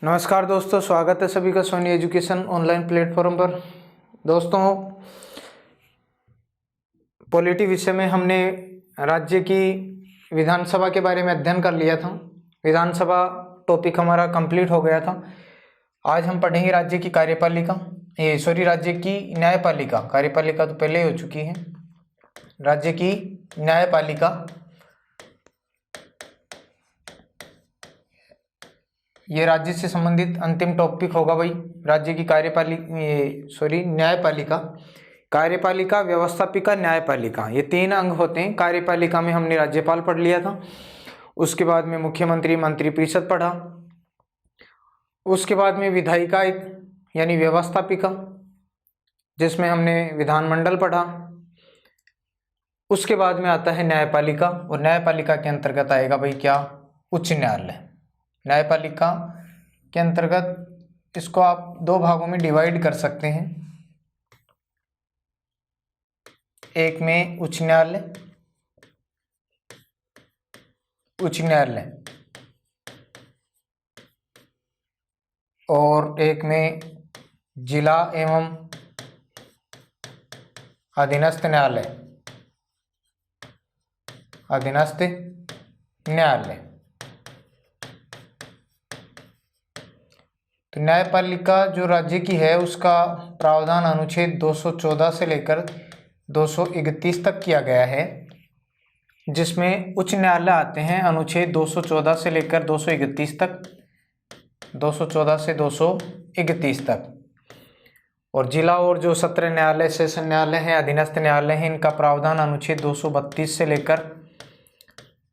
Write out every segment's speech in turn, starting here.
नमस्कार दोस्तों, स्वागत है सभी का सोनी एजुकेशन ऑनलाइन प्लेटफॉर्म पर। दोस्तों, पॉलिटी विषय में हमने राज्य की विधानसभा के बारे में अध्ययन कर लिया था। विधानसभा टॉपिक हमारा कंप्लीट हो गया था। आज हम पढ़ेंगे राज्य की कार्यपालिका, राज्य की न्यायपालिका। कार्यपालिका तो पहले हो चुकी है। राज्य की न्यायपालिका, ये राज्य से संबंधित अंतिम टॉपिक होगा भाई। राज्य की न्यायपालिका, कार्यपालिका, व्यवस्थापिका, न्यायपालिका, ये तीन अंग होते हैं। कार्यपालिका में हमने राज्यपाल पढ़ लिया था। उसके बाद में मुख्यमंत्री, मंत्रिपरिषद पढ़ा। उसके बाद में विधायिका यानी व्यवस्थापिका, जिसमें हमने विधानमंडल पढ़ा। उसके बाद में आता है न्यायपालिका, और न्यायपालिका के अंतर्गत आएगा भाई क्या? उच्च न्यायालय। न्यायपालिका के अंतर्गत इसको आप दो भागों में डिवाइड कर सकते हैं। एक में उच्च न्यायालय, और एक में जिला एवं अधीनस्थ न्यायालय। तो न्यायपालिका जो राज्य की है उसका प्रावधान अनुच्छेद 214 से लेकर 231 तक किया गया है, जिसमें उच्च न्यायालय आते हैं अनुच्छेद 214 से लेकर 231 तक, 214 से 231 तक। और जिला और जो सत्र न्यायालय, सेशन न्यायालय हैं, अधीनस्थ न्यायालय हैं, इनका प्रावधान अनुच्छेद 232 से लेकर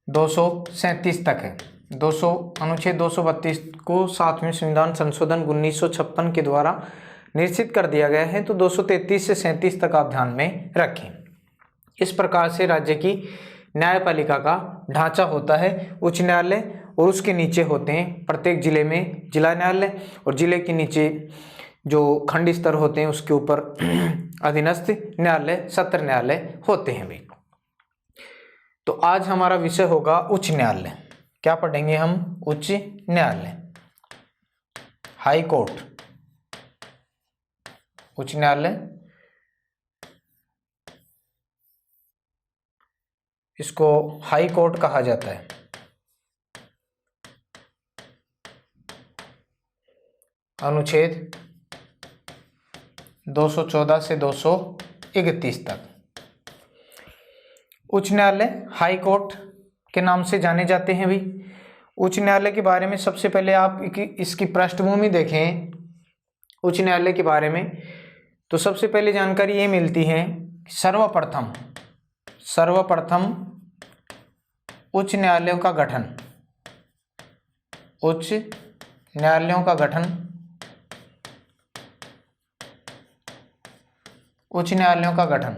237 तक है। अनुच्छेद 232 को 7वें संविधान संशोधन 1956 के द्वारा निश्चित कर दिया गया है। तो 233 से 37 तक आप ध्यान में रखें। इस प्रकार से राज्य की न्यायपालिका का ढांचा होता है। उच्च न्यायालय, और उसके नीचे होते हैं प्रत्येक जिले में जिला न्यायालय, और जिले के नीचे जो खंड स्तर होते हैं उसके ऊपर अधीनस्थ न्यायालय, सत्र न्यायालय होते हैं भाई। तो आज हमारा विषय होगा उच्च न्यायालय। क्या पढ़ेंगे हम? उच्च न्यायालय, हाई कोर्ट। उच्च न्यायालय, इसको हाई कोर्ट कहा जाता है। अनुच्छेद 214 से 231 तक उच्च न्यायालय, हाई कोर्ट के नाम से जाने जाते हैं भाई। उच्च न्यायालय के बारे में सबसे पहले आप इसकी पृष्ठभूमि देखें उच्च न्यायालय के बारे में, तो सबसे पहले जानकारी ये मिलती है कि सर्वप्रथम उच्च न्यायालयों का गठन, उच्च न्यायालयों का गठन, उच्च न्यायालयों का गठन।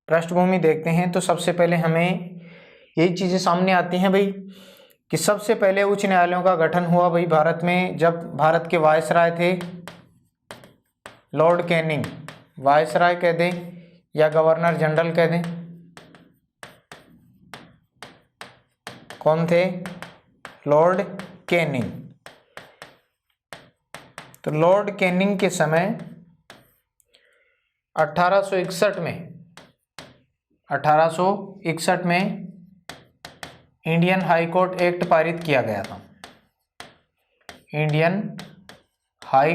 पृष्ठभूमि देखते हैं तो सबसे पहले हमें यही चीजें सामने आती हैं भाई कि सबसे पहले उच्च न्यायालयों का गठन हुआ भाई भारत में, जब भारत के वायसराय थे लॉर्ड कैनिंग। वायसराय कह दें या गवर्नर जनरल कह दें, कौन थे? Lord Canning. तो लॉर्ड कैनिंग के समय 1861 में इंडियन हाई कोर्ट एक्ट पारित किया गया था। इंडियन हाई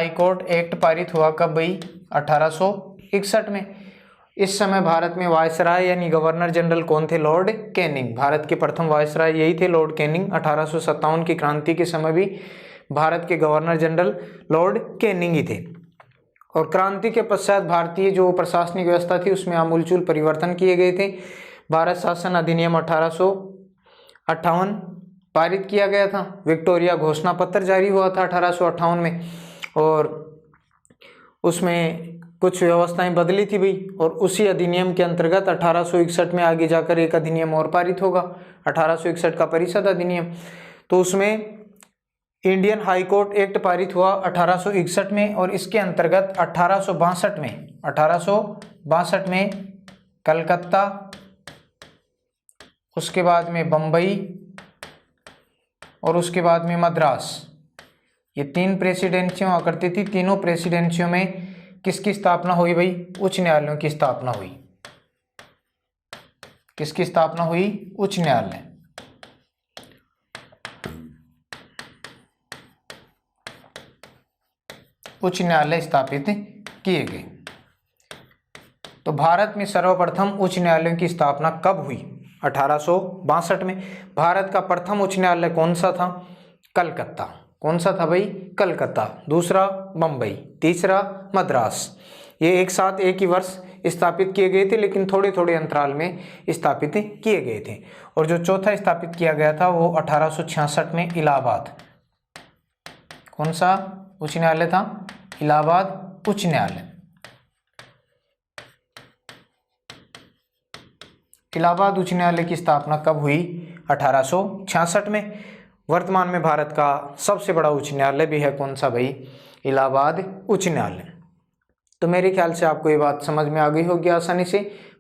कोर्ट एक्ट पारित हुआ कब भाई? 1861 में। इस समय भारत में वायसराय यानी गवर्नर जनरल कौन थे? Lord Canning. भारत के प्रथम वायसराय यही थे, लॉर्ड कैनिंग। 1857 की क्रांति के समय भी भारत के गवर्नर जनरल लॉर्ड कैनिंग ही थे। और क्रांति के पश्चात भारतीय जो प्रशासनिक व्यवस्था थी उसमें आमूलचूल परिवर्तन किए गए थे। भारत शासन अधिनियम 1858 पारित किया गया था। विक्टोरिया घोषणा पत्र जारी हुआ था 1858 में, और उसमें कुछ व्यवस्थाएं बदली थी भाई। और उसी अधिनियम के अंतर्गत 1861 में आगे जाकर एक अधिनियम और पारित होगा, 1861 का परिषद अधिनियम। तो उसमें इंडियन हाई कोर्ट एक्ट पारित हुआ 1861 में, और इसके अंतर्गत 1862 में कलकत्ता, उसके बाद में बम्बई और उसके बाद में मद्रास। ये 3 प्रेसिडेंसियाँ हुआ करती थी। तीनों प्रेसिडेंसियों में किसकी स्थापना हुई भाई? उच्च न्यायालयों की स्थापना हुई। किसकी स्थापना हुई? उच्च न्यायालय। उच्च न्यायालय स्थापित किए गए। तो भारत में सर्वप्रथम उच्च न्यायालयों की स्थापना कब हुई? 1862 में। भारत का प्रथम उच्च न्यायालय कौन सा था? कलकत्ता। कौन सा था भाई? कलकत्ता। दूसरा बम्बई, तीसरा मद्रास। ये एक साथ एक ही वर्ष स्थापित किए गए थे, लेकिन थोड़े थोड़े अंतराल में स्थापित किए गए थे। और जो चौथा स्थापित किया गया था वो 1866 में इलाहाबाद। कौन सा उच्च न्यायालय था? इलाहाबाद उच्च न्यायालय। इलाहाबाद उच्च न्यायालय की स्थापना कब हुई? 1866 में। वर्तमान में भारत का सबसे बड़ा उच्च न्यायालय भी है कौन सा भाई? इलाहाबाद उच्च न्यायालय। तो मेरे ख्याल से आपको ये बात समझ में आ गई होगी आसानी से।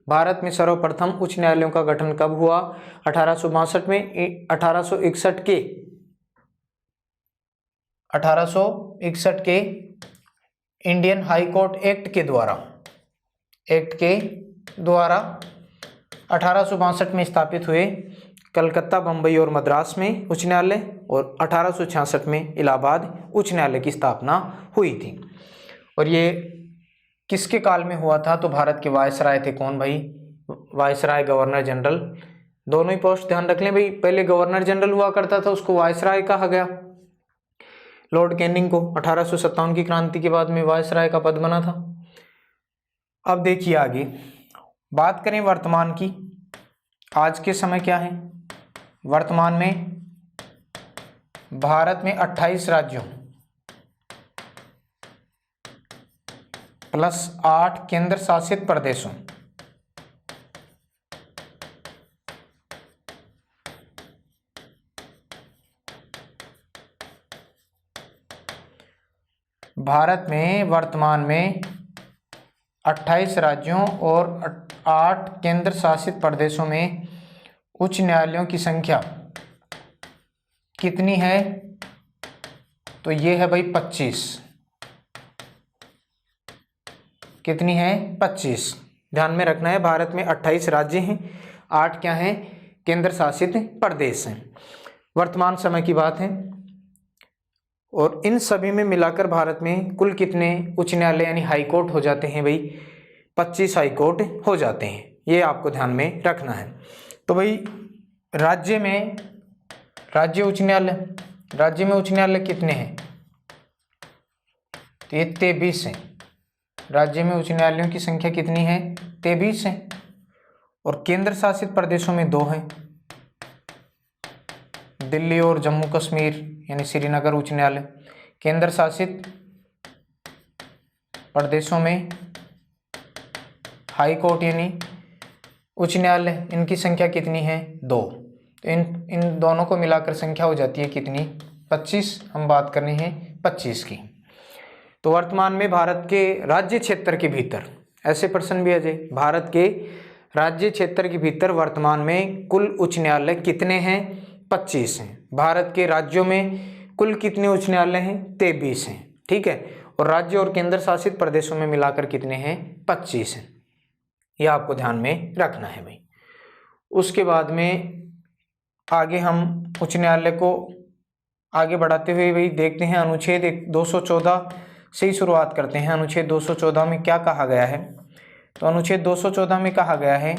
भारत में सर्वप्रथम उच्च न्यायालयों का गठन कब हुआ? 1862 में। 1861 के इंडियन हाई कोर्ट एक्ट के द्वारा 1862 में स्थापित हुए कलकत्ता, बम्बई और मद्रास में उच्च न्यायालय, और 1866 में इलाहाबाद उच्च न्यायालय की स्थापना हुई थी। और ये किसके काल में हुआ था? तो भारत के वायसराय थे। कौन भाई? वायसराय, गवर्नर जनरल, दोनों ही पोस्ट ध्यान रख लें भाई। पहले गवर्नर जनरल हुआ करता था, उसको वायसराय कहा गया। लॉर्ड कैनिंग को 1857 की क्रांति के बाद में वायसराय का पद बना था। अब देखिए आगे बात करें वर्तमान की। आज के समय क्या है? वर्तमान में भारत में 28 राज्यों प्लस 8 केंद्र शासित प्रदेशों भारत में वर्तमान में 28 राज्यों और 8 केंद्र शासित प्रदेशों में उच्च न्यायालयों की संख्या कितनी है? तो ये है भाई 25। कितनी है? 25। ध्यान में रखना है, भारत में 28 राज्य हैं, 8 क्या हैं? केंद्र शासित प्रदेश हैं। वर्तमान समय की बात है। और इन सभी में मिलाकर भारत में कुल कितने उच्च न्यायालय यानी हाई कोर्ट हो जाते हैं भाई? 25 हाई कोर्ट हो जाते हैं। ये आपको ध्यान में रखना है। तो भाई राज्य में उच्च न्यायालय कितने हैं? तो ये 23 हैं। राज्य में उच्च न्यायालयों की संख्या कितनी है? 23 है। और केंद्र शासित प्रदेशों में 2 हैं, दिल्ली और जम्मू कश्मीर यानी श्रीनगर उच्च न्यायालय। केंद्र शासित प्रदेशों में हाई कोर्ट यानी उच्च न्यायालय, इनकी संख्या कितनी है? 2। तो इन दोनों को मिलाकर संख्या हो जाती है कितनी? 25। हम बात कर रहे हैं 25 की। तो वर्तमान में भारत के राज्य क्षेत्र के भीतर, ऐसे प्रश्न भी आ जाए, भारत के राज्य क्षेत्र के भीतर वर्तमान में कुल उच्च न्यायालय कितने हैं? 25 हैं। भारत के राज्यों में कुल कितने उच्च न्यायालय हैं? 23 हैं। ठीक है। और राज्य और केंद्र शासित प्रदेशों में मिलाकर कितने हैं? 25 हैं। यह आपको ध्यान में रखना है भाई। उसके बाद में आगे हम उच्च न्यायालय को आगे बढ़ाते हुए भाई देखते हैं अनुच्छेद 214 से ही शुरुआत करते हैं। अनुच्छेद 214 में क्या कहा गया है? तो अनुच्छेद 214 में कहा गया है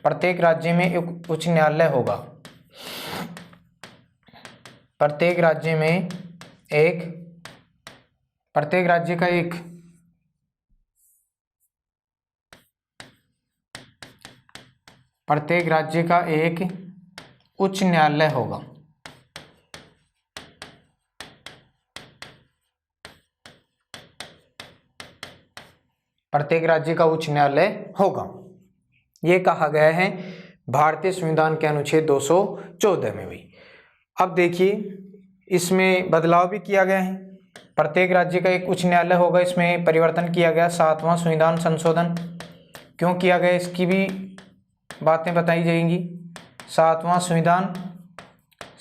प्रत्येक राज्य में एक उच्च न्यायालय होगा। प्रत्येक राज्य का एक उच्च न्यायालय होगा। प्रत्येक राज्य का उच्च न्यायालय होगा, ये कहा गया है भारतीय संविधान के अनुच्छेद 214 में भी। अब देखिए इसमें बदलाव भी किया गया है। प्रत्येक राज्य का एक उच्च न्यायालय होगा, इसमें परिवर्तन किया गया 7वां संविधान संशोधन क्यों किया गया, इसकी भी बातें बताई जाएंगी। 7वां संविधान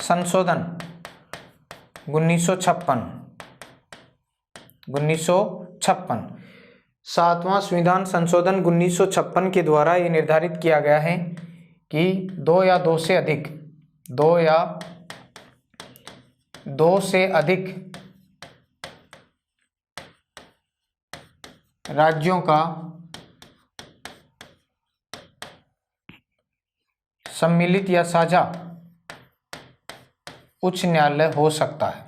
संशोधन 1956, 7वां संविधान संशोधन 1956 के द्वारा ये निर्धारित किया गया है कि दो या दो से अधिक राज्यों का सम्मिलित या साझा उच्च न्यायालय हो सकता है।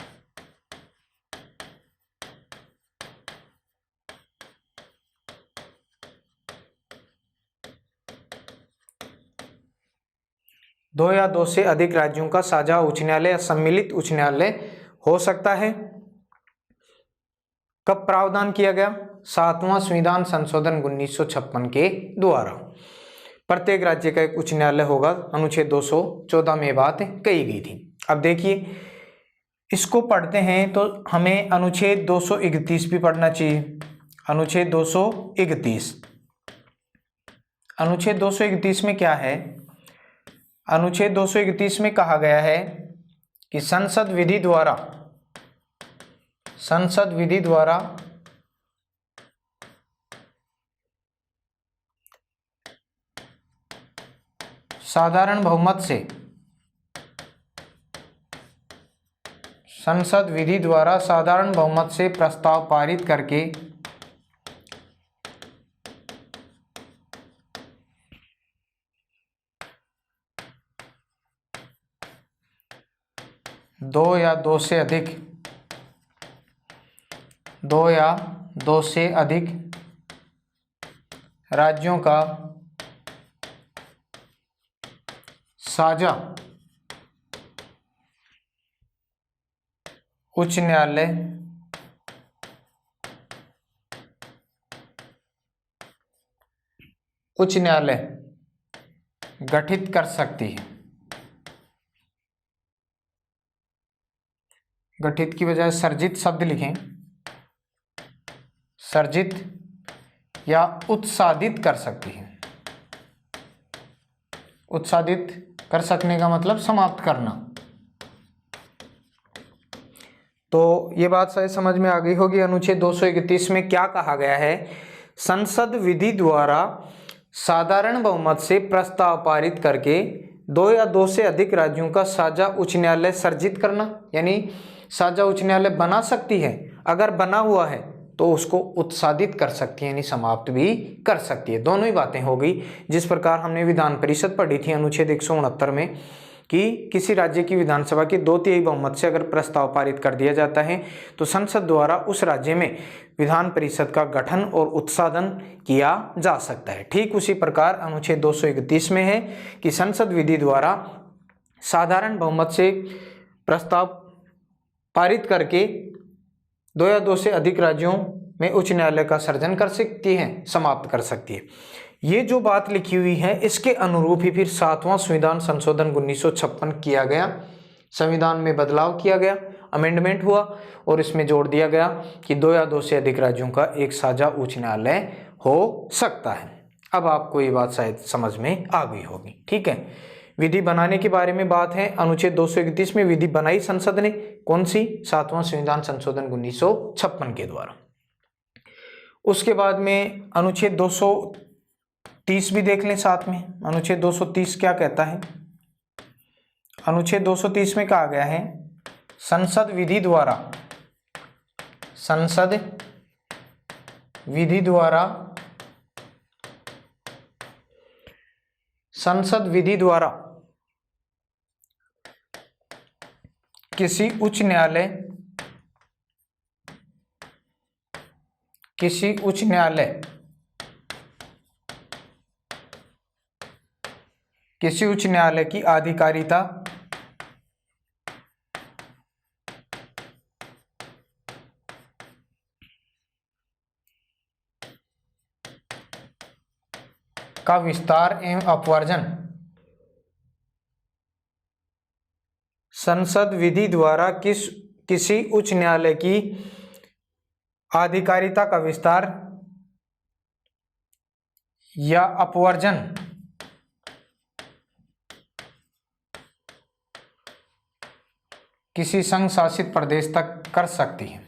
दो या दो से अधिक राज्यों का साझा उच्च न्यायालय या सम्मिलित उच्च न्यायालय हो सकता है। कब प्रावधान किया गया? 7वां संविधान संशोधन 1956 के द्वारा। प्रत्येक राज्य का एक उच्च न्यायालय होगा, अनुच्छेद 214 में बात कही गई थी। अब देखिए, इसको पढ़ते हैं तो हमें अनुच्छेद 231 भी पढ़ना चाहिए। अनुच्छेद 231 में क्या है? अनुच्छेद 231 में कहा गया है कि संसद विधि द्वारा साधारण बहुमत से प्रस्ताव पारित करके दो या दो से अधिक राज्यों का साझा उच्च न्यायालय गठित कर सकती है। गठित की बजाय सर्जित शब्द लिखें। सर्जित या उत्सादित कर सकती है। उत्सादित कर सकने का मतलब समाप्त करना। तो ये बात शायद समझ में आ गई होगी। अनुच्छेद 231 में क्या कहा गया है? संसद विधि द्वारा साधारण बहुमत से प्रस्ताव पारित करके दो या दो से अधिक राज्यों का साझा उच्च न्यायालय सर्जित करना, यानी साझा उच्च न्यायालय बना सकती है। अगर बना हुआ है तो उसको उत्सादित कर सकती है, यानी समाप्त भी कर सकती है। दोनों ही बातें हो गई। जिस प्रकार हमने विधान परिषद पढ़ी थी अनुच्छेद 169 में कि किसी राज्य की विधानसभा के 2/3 बहुमत से अगर प्रस्ताव पारित कर दिया जाता है तो संसद द्वारा उस राज्य में विधान परिषद का गठन और उत्साधन किया जा सकता है। ठीक उसी प्रकार अनुच्छेद 231 में है कि संसद विधि द्वारा साधारण बहुमत से प्रस्ताव पारित करके दो या दो से अधिक राज्यों में उच्च न्यायालय का सर्जन कर सकती है, समाप्त कर सकती है। ये जो बात लिखी हुई है इसके अनुरूप ही फिर 7वां संविधान संशोधन 1956 किया गया। संविधान में बदलाव किया गया, अमेंडमेंट हुआ और इसमें जोड़ दिया गया कि दो या दो से अधिक राज्यों का एक साझा उच्च न्यायालय हो सकता है। अब आपको ये बात शायद समझ में आ गई होगी। ठीक है, विधि बनाने के बारे में बात है। अनुच्छेद 231 में विधि बनाई संसद ने, कौन सी? 7वां संविधान संशोधन 1956 के द्वारा। उसके बाद में अनुच्छेद 230 भी देख लें साथ में। अनुच्छेद 230 क्या कहता है? अनुच्छेद 230 में कहा गया है संसद विधि द्वारा किसी उच्च न्यायालय की आधिकारिता का विस्तार एवं अपवर्जन संसद विधि द्वारा किसी उच्च न्यायालय की आधिकारिता का विस्तार या अपवर्जन किसी संघ शासित प्रदेश तक कर सकती है,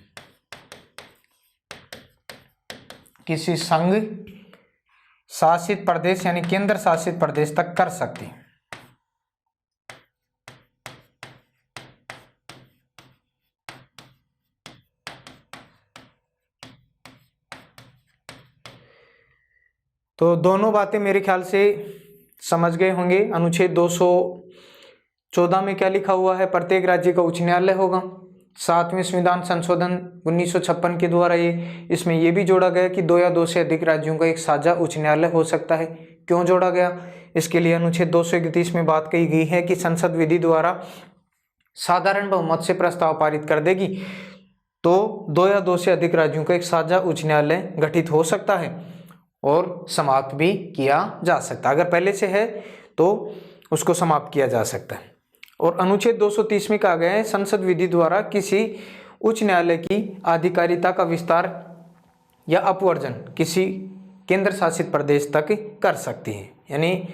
किसी संघ शासित प्रदेश यानी केंद्र शासित प्रदेश तक कर सकती है। तो दोनों बातें मेरे ख्याल से समझ गए होंगे। अनुच्छेद 214 में क्या लिखा हुआ है, प्रत्येक राज्य का उच्च न्यायालय होगा। 7वें संविधान संशोधन 1956 के द्वारा इसमें ये भी जोड़ा गया कि 2 या 2 से अधिक राज्यों का एक साझा उच्च न्यायालय हो सकता है। क्यों जोड़ा गया? इसके लिए अनुच्छेद 231 में बात कही गई है कि संसद विधि द्वारा साधारण बहुमत से प्रस्ताव पारित कर देगी तो 2 या 2 से अधिक राज्यों का एक साझा उच्च न्यायालय गठित हो सकता है और समाप्त भी किया जा सकता है। अगर पहले से है तो उसको समाप्त किया जा सकता है। और अनुच्छेद 230 में कहा गया है संसद विधि द्वारा किसी उच्च न्यायालय की अधिकारिता का विस्तार या अपवर्जन किसी केंद्र शासित प्रदेश तक कर सकती है। यानी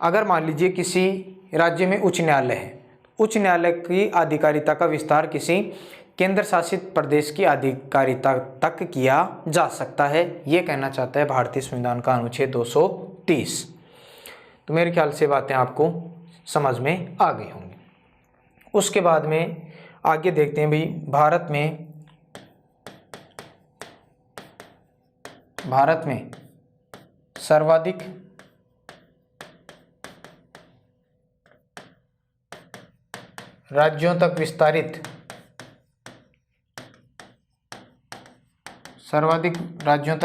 अगर मान लीजिए किसी राज्य में उच्च न्यायालय है, उच्च न्यायालय की अधिकारिता का विस्तार किसी केंद्र शासित प्रदेश की अधिकारिता तक किया जा सकता है, ये कहना चाहता है भारतीय संविधान का अनुच्छेद 230। तो मेरे ख्याल से बातें आपको समझ में आ गई होंगी। उसके बाद में आगे देखते हैं भाई, भारत में सर्वाधिक राज्यों तक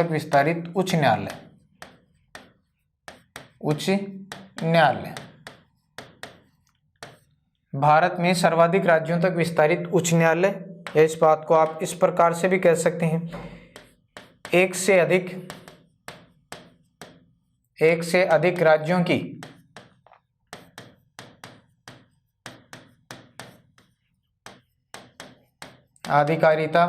विस्तारित उच्च न्यायालय। भारत में सर्वाधिक राज्यों तक विस्तारित उच्च न्यायालय, या इस बात को आप इस प्रकार से भी कह सकते हैं, एक से अधिक राज्यों की अधिकारिता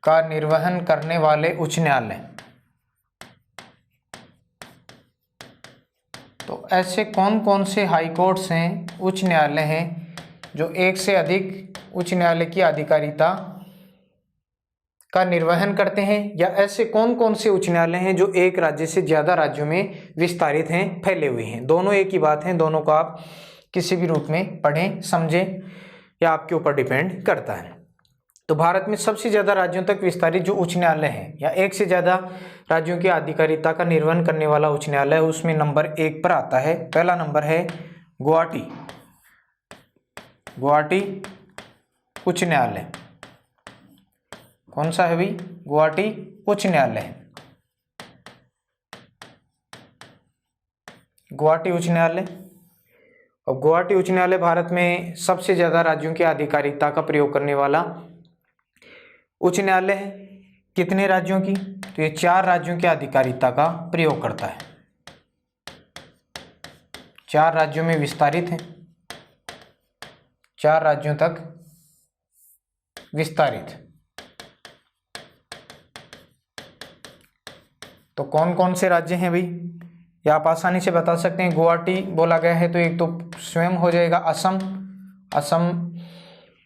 का निर्वहन करने वाले उच्च न्यायालय। तो ऐसे कौन कौन से हाई कोर्ट्स हैं, उच्च न्यायालय हैं जो एक से अधिक उच्च न्यायालय की अधिकारिता का निर्वहन करते हैं, या ऐसे कौन कौन से उच्च न्यायालय हैं जो एक राज्य से ज़्यादा राज्यों में विस्तारित हैं, फैले हुए हैं। दोनों एक ही बात है, दोनों को आप किसी भी रूप में पढ़ें समझें, या आपके ऊपर डिपेंड करता है। तो भारत में सबसे ज़्यादा राज्यों तक विस्तारित जो उच्च न्यायालय है, या एक से ज़्यादा राज्यों की अधिकारिता का निर्वहन करने वाला उच्च न्यायालय है, उसमें नंबर 1 पर आता है। पहला नंबर है गुवाहाटी उच्च न्यायालय। कौन सा है भाई? गुवाहाटी उच्च न्यायालय है। गुवाहाटी उच्च न्यायालय। और गुवाहाटी उच्च न्यायालय भारत में सबसे ज़्यादा राज्यों की अधिकारिता का प्रयोग करने वाला उच्च न्यायालय है। कितने राज्यों की? तो ये 4 राज्यों की अधिकारिता का प्रयोग करता है। 4 राज्यों में विस्तारित है, 4 राज्यों तक विस्तारित। तो कौन कौन से राज्य हैं भाई, या आप आसानी से बता सकते हैं। गुवाहाटी बोला गया है तो एक तो स्वयं हो जाएगा असम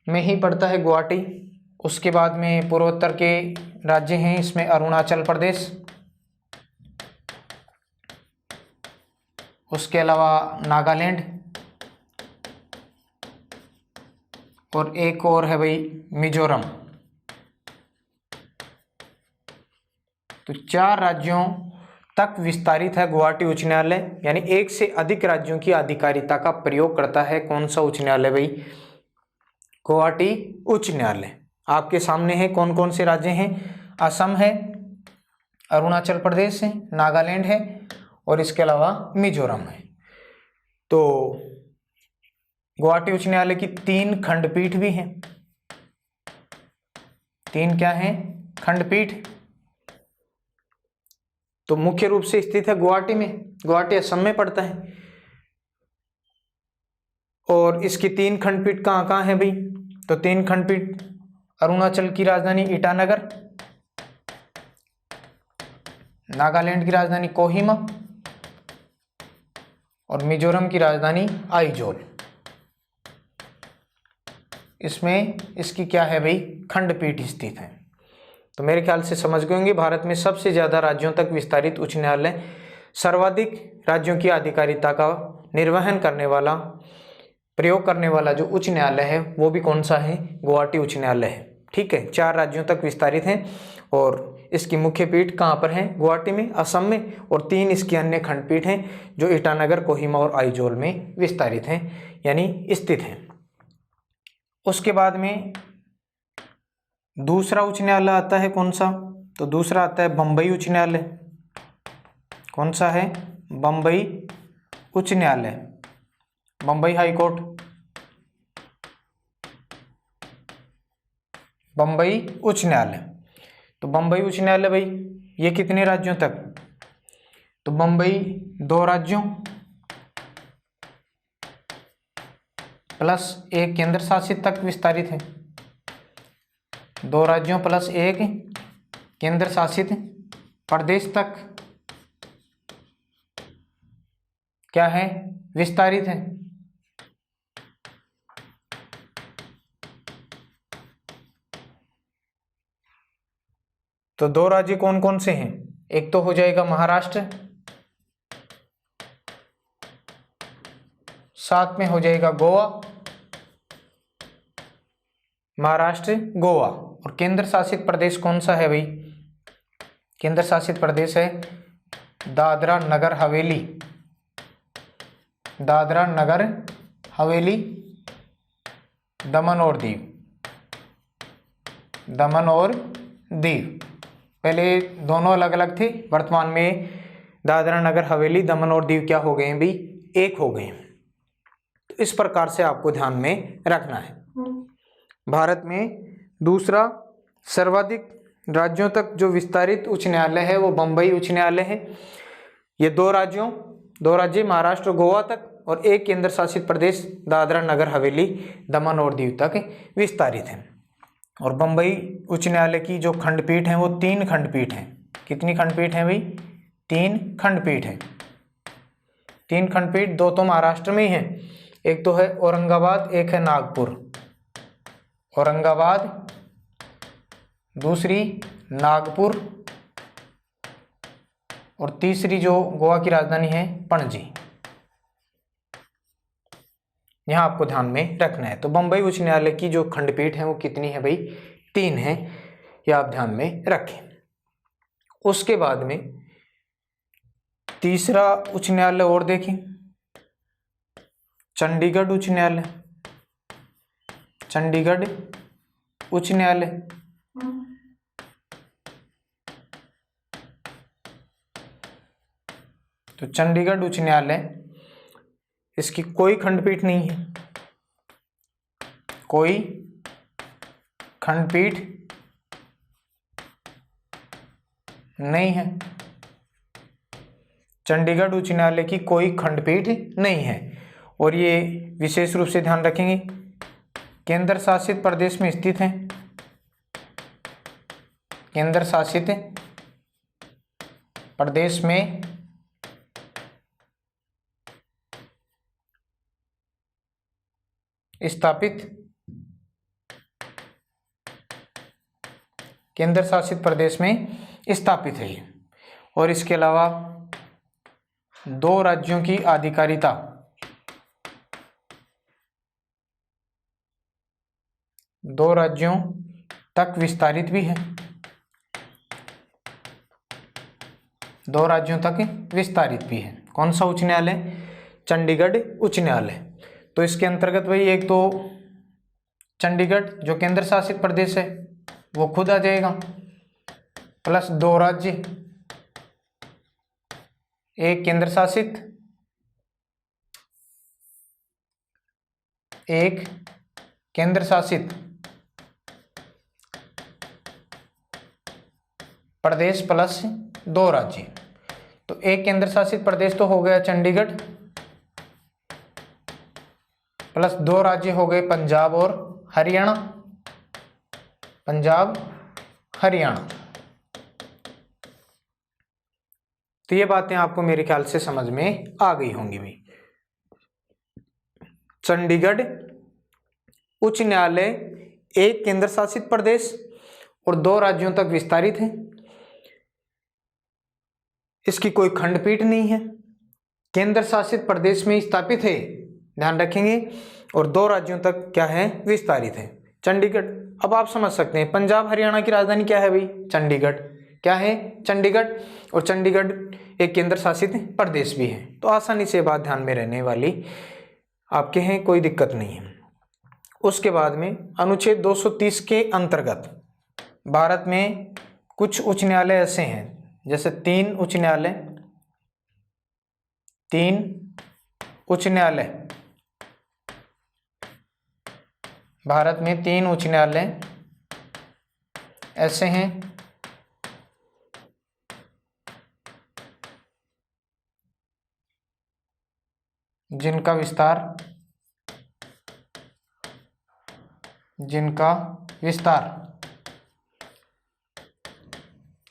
में ही पड़ता है गुवाहाटी। उसके बाद में पूर्वोत्तर के राज्य हैं, इसमें अरुणाचल प्रदेश, उसके अलावा नागालैंड, और एक और है भाई मिजोरम। तो 4 राज्यों तक विस्तारित है गुवाहाटी उच्च न्यायालय, यानी एक से अधिक राज्यों की अधिकारिता का प्रयोग करता है। कौन सा उच्च न्यायालय भाई? गुवाहाटी उच्च न्यायालय। आपके सामने है कौन कौन से राज्य हैं। असम है, अरुणाचल प्रदेश है, नागालैंड है, और इसके अलावा मिजोरम है। तो गुवाहाटी उच्च न्यायालय की 3 खंडपीठ भी हैं। 3 क्या हैं? खंडपीठ। तो मुख्य रूप से स्थित है गुवाहाटी में, गुवाहाटी असम में पड़ता है। और इसकी 3 खंडपीठ कहाँ कहाँ है भाई? तो 3 खंडपीठ, अरुणाचल की राजधानी ईटानगर, नागालैंड की राजधानी कोहिमा और मिजोरम की राजधानी आइजोल। इसमें इसकी क्या है भाई, खंडपीठ स्थित है। तो मेरे ख्याल से समझ गए होंगे, भारत में सबसे ज़्यादा राज्यों तक विस्तारित उच्च न्यायालय, सर्वाधिक राज्यों की आधिकारिकता का निर्वहन करने वाला, प्रयोग करने वाला जो उच्च न्यायालय है वो भी कौन सा है, गुवाहाटी उच्च न्यायालय है। ठीक है, 4 राज्यों तक विस्तारित है और इसकी मुख्य पीठ कहाँ पर है, गुवाहाटी में, असम में, और 3 इसकी अन्य खंडपीठ हैं जो ईटानगर, कोहिमा और आइजोल में विस्तारित हैं, यानी स्थित हैं। उसके बाद में दूसरा उच्च न्यायालय आता है कौन सा, तो दूसरा आता है बम्बई उच्च न्यायालय। कौन सा है, बम्बई उच्च न्यायालय, बम्बई हाई कोर्ट, बम्बई उच्च न्यायालय। तो बम्बई उच्च न्यायालय भाई ये कितने राज्यों तक, तो बम्बई 2 राज्यों प्लस 1 केंद्र शासित तक विस्तारित है। 2 राज्यों प्लस 1 केंद्र शासित प्रदेश तक क्या है, विस्तारित है। तो 2 राज्य कौन कौन से हैं, एक तो हो जाएगा महाराष्ट्र, साथ में हो जाएगा गोवा, महाराष्ट्र, गोवा, और केंद्र शासित प्रदेश कौन सा है भाई, केंद्र शासित प्रदेश है दादरा नगर हवेली, दादरा नगर हवेली, दमन और दीव, दमन और दीव। पहले दोनों अलग अलग थे, वर्तमान में दादरा नगर हवेली, दमन और दीव क्या हो गए हैं भाई, एक हो गए हैं। तो इस प्रकार से आपको ध्यान में रखना है। भारत में दूसरा सर्वाधिक राज्यों तक जो विस्तारित उच्च न्यायालय है वो बम्बई उच्च न्यायालय है। ये 2 राज्य महाराष्ट्र गोवा तक और 1 केंद्र शासित प्रदेश दादरा नगर हवेली, दमन और दीव तक विस्तारित है। और बम्बई उच्च न्यायालय की जो खंडपीठ है वो 3 खंडपीठ हैं। कितनी खंडपीठ है भाई, 3 खंडपीठ है। 3 खंडपीठ, 2 तो महाराष्ट्र में ही है, एक तो है औरंगाबाद, एक है नागपुर। औरंगाबाद, दूसरी नागपुर, और तीसरी जो गोवा की राजधानी है पणजी। यहां आपको ध्यान में रखना है। तो बम्बई उच्च न्यायालय की जो खंडपीठ है वो कितनी है भाई, 3 है, यह आप ध्यान में रखें। उसके बाद में तीसरा उच्च न्यायालय और देखें, चंडीगढ़ उच्च न्यायालय, चंडीगढ़ उच्च न्यायालय। तो चंडीगढ़ उच्च न्यायालय, इसकी कोई खंडपीठ नहीं है, कोई खंडपीठ नहीं है। चंडीगढ़ उच्च न्यायालय की कोई खंडपीठ नहीं है। और ये विशेष रूप से ध्यान रखेंगे, केंद्र शासित प्रदेश में स्थित है, केंद्र शासित प्रदेश में स्थापित, केंद्र शासित प्रदेश में स्थापित है ये। और इसके अलावा 2 राज्यों की आधिकारिकता, 2 राज्यों तक विस्तारित भी है, 2 राज्यों तक विस्तारित भी है। कौन सा उच्च न्यायालय, चंडीगढ़ उच्च न्यायालय। तो इसके अंतर्गत भाई एक तो चंडीगढ़ जो केंद्र शासित प्रदेश है वो खुद आ जाएगा, प्लस 2 राज्य, 1 केंद्र शासित, 1 केंद्र शासित प्रदेश प्लस 2 राज्य। तो 1 केंद्र शासित प्रदेश तो हो गया चंडीगढ़, प्लस 2 राज्य हो गए पंजाब और हरियाणा, पंजाब हरियाणा। तो ये बातें आपको मेरे ख्याल से समझ में आ गई होंगी भी। चंडीगढ़ उच्च न्यायालय एक केंद्र शासित प्रदेश और 2 राज्यों तक विस्तारित है। इसकी कोई खंडपीठ नहीं है, केंद्र शासित प्रदेश में स्थापित है, ध्यान रखेंगे, और 2 राज्यों तक क्या है, विस्तारित है। चंडीगढ़, अब आप समझ सकते हैं पंजाब हरियाणा की राजधानी क्या है भाई, चंडीगढ़। क्या है, चंडीगढ़। और चंडीगढ़ एक केंद्र शासित प्रदेश भी है। तो आसानी से बात ध्यान में रहने वाली आपके हैं, कोई दिक्कत नहीं है। उसके बाद में अनुच्छेद 230 के अंतर्गत भारत में कुछ उच्च न्यायालय ऐसे हैं, जैसे 3 उच्च न्यायालय, 3 उच्च न्यायालय भारत में 3 उच्च न्यायालय ऐसे हैं जिनका विस्तार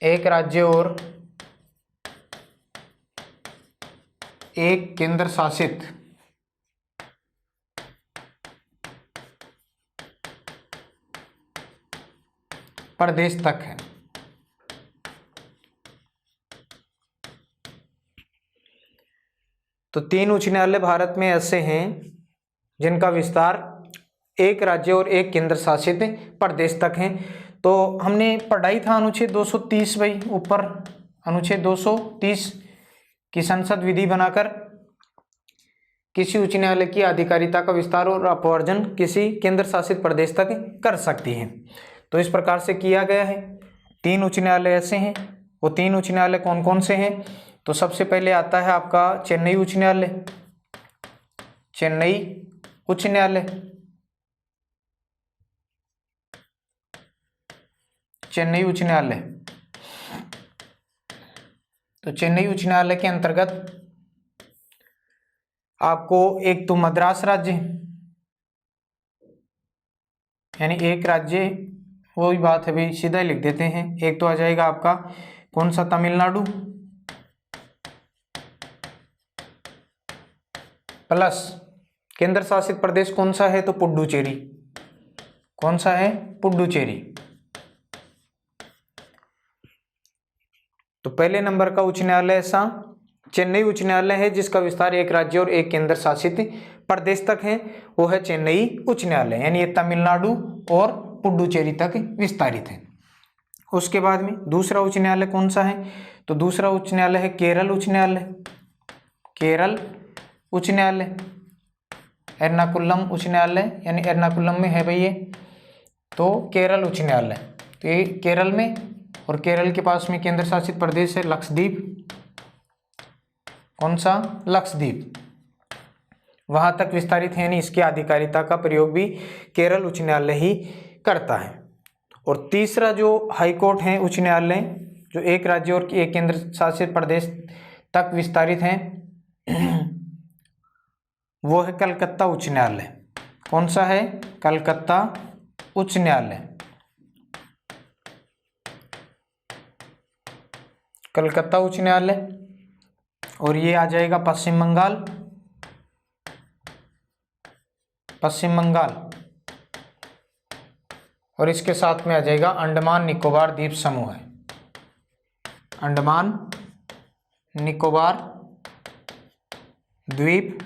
एक राज्य और एक केंद्र शासित प्रदेश तक है। तो 3 उच्च न्यायालय भारत में ऐसे हैं जिनका विस्तार एक राज्य और एक केंद्र शासित प्रदेश तक है। तो हमने पढ़ाई था अनुच्छेद 230 भाई, ऊपर अनुच्छेद 230 की संसद विधि बनाकर किसी उच्च न्यायालय की अधिकारिता का विस्तार और अपवर्जन किसी केंद्र शासित प्रदेश तक कर सकती है। तो इस प्रकार से किया गया है। 3 उच्च न्यायालय ऐसे हैं। वो 3 उच्च न्यायालय कौन कौन से हैं? तो सबसे पहले आता है आपका चेन्नई उच्च न्यायालय, चेन्नई उच्च न्यायालय, चेन्नई उच्च न्यायालय। तो चेन्नई उच्च न्यायालय के अंतर्गत आपको एक तो मद्रास राज्य, यानी एक राज्य, वही बात है भाई, सीधा ही लिख देते हैं। एक तो आ जाएगा आपका कौन सा, तमिलनाडु, प्लस केंद्र शासित प्रदेश कौन सा है, तो पुडुचेरी। कौन सा है? पुडुचेरी। तो पहले नंबर का उच्च न्यायालय ऐसा चेन्नई उच्च न्यायालय है जिसका विस्तार एक राज्य और एक केंद्र शासित प्रदेश तक है, वो है चेन्नई उच्च न्यायालय, यानी ये तमिलनाडु और पुडुचेरी तक विस्तारित है। उसके बाद में दूसरा उच्च न्यायालय कौन सा है? तो दूसरा उच्च न्यायालय है केरल उच्च न्यायालय, केरल उच्च न्यायालय, एर्नाकुलम उच्च न्यायालय, यानी एर्नाकुलम में है भाई ये, तो केरल उच्च न्यायालय। तो ये केरल में, और केरल के पास में केंद्र शासित प्रदेश है लक्षद्वीप। कौन सा? लक्षद्वीप। वहां तक विस्तारित है, यानी इसकी अधिकारिता का प्रयोग भी केरल उच्च न्यायालय ही करता है। और तीसरा जो हाईकोर्ट है उच्च न्यायालय, जो एक राज्य और एक केंद्र शासित प्रदेश तक विस्तारित है, वो है कलकत्ता उच्च न्यायालय। कौन सा है? कलकत्ता उच्च न्यायालय, कलकत्ता उच्च न्यायालय। और ये आ जाएगा पश्चिम बंगाल, पश्चिम बंगाल। और इसके साथ में आ जाएगा अंडमान निकोबार द्वीप समूह है, अंडमान निकोबार द्वीप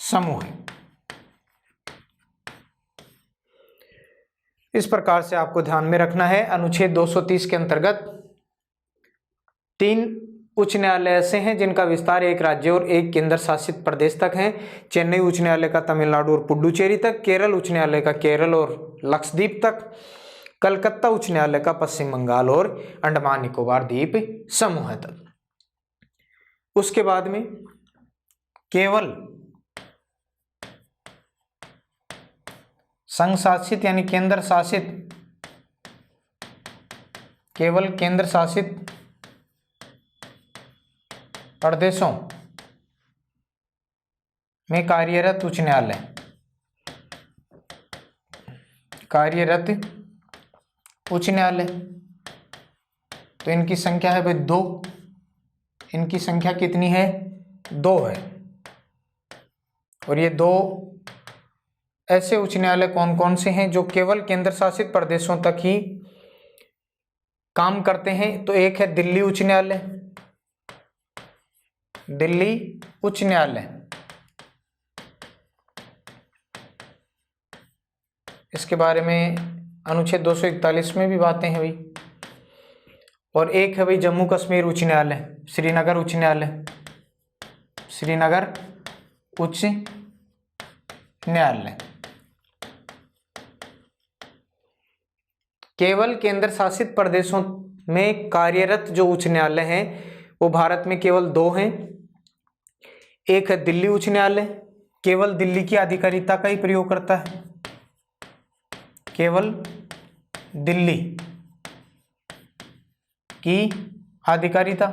समूह है। इस प्रकार से आपको ध्यान में रखना है, अनुच्छेद 230 के अंतर्गत 3 उच्च न्यायालय ऐसे हैं जिनका विस्तार एक राज्य और एक केंद्र शासित प्रदेश तक है। चेन्नई उच्च न्यायालय का तमिलनाडु और पुडुचेरी तक, केरल उच्च न्यायालय का केरल और लक्षद्वीप तक, कलकत्ता उच्च न्यायालय का पश्चिम बंगाल और अंडमान निकोबार द्वीप समूह तक। उसके बाद में केवल संघ शासित यानी केंद्र शासित, केवल केंद्र शासित प्रदेशों में कार्यरत उच्च न्यायालय, कार्यरत उच्च न्यायालय। तो इनकी संख्या है भाई 2, इनकी संख्या कितनी है? 2 है। और ये 2 ऐसे उच्च न्यायालय कौन कौन से हैं जो केवल केंद्र शासित प्रदेशों तक ही काम करते हैं? तो एक है दिल्ली उच्च न्यायालय, दिल्ली उच्च न्यायालय, इसके बारे में अनुच्छेद 241 में भी बातें हैं भाई। और एक है भाई जम्मू कश्मीर उच्च न्यायालय, श्रीनगर उच्च न्यायालय, श्रीनगर उच्च न्यायालय। केवल केंद्र शासित प्रदेशों में कार्यरत जो उच्च न्यायालय हैं वो भारत में केवल 2 हैं। एक है दिल्ली उच्च न्यायालय, केवल दिल्ली की आधिकारिकता का ही प्रयोग करता है, केवल दिल्ली की आधिकारिकता।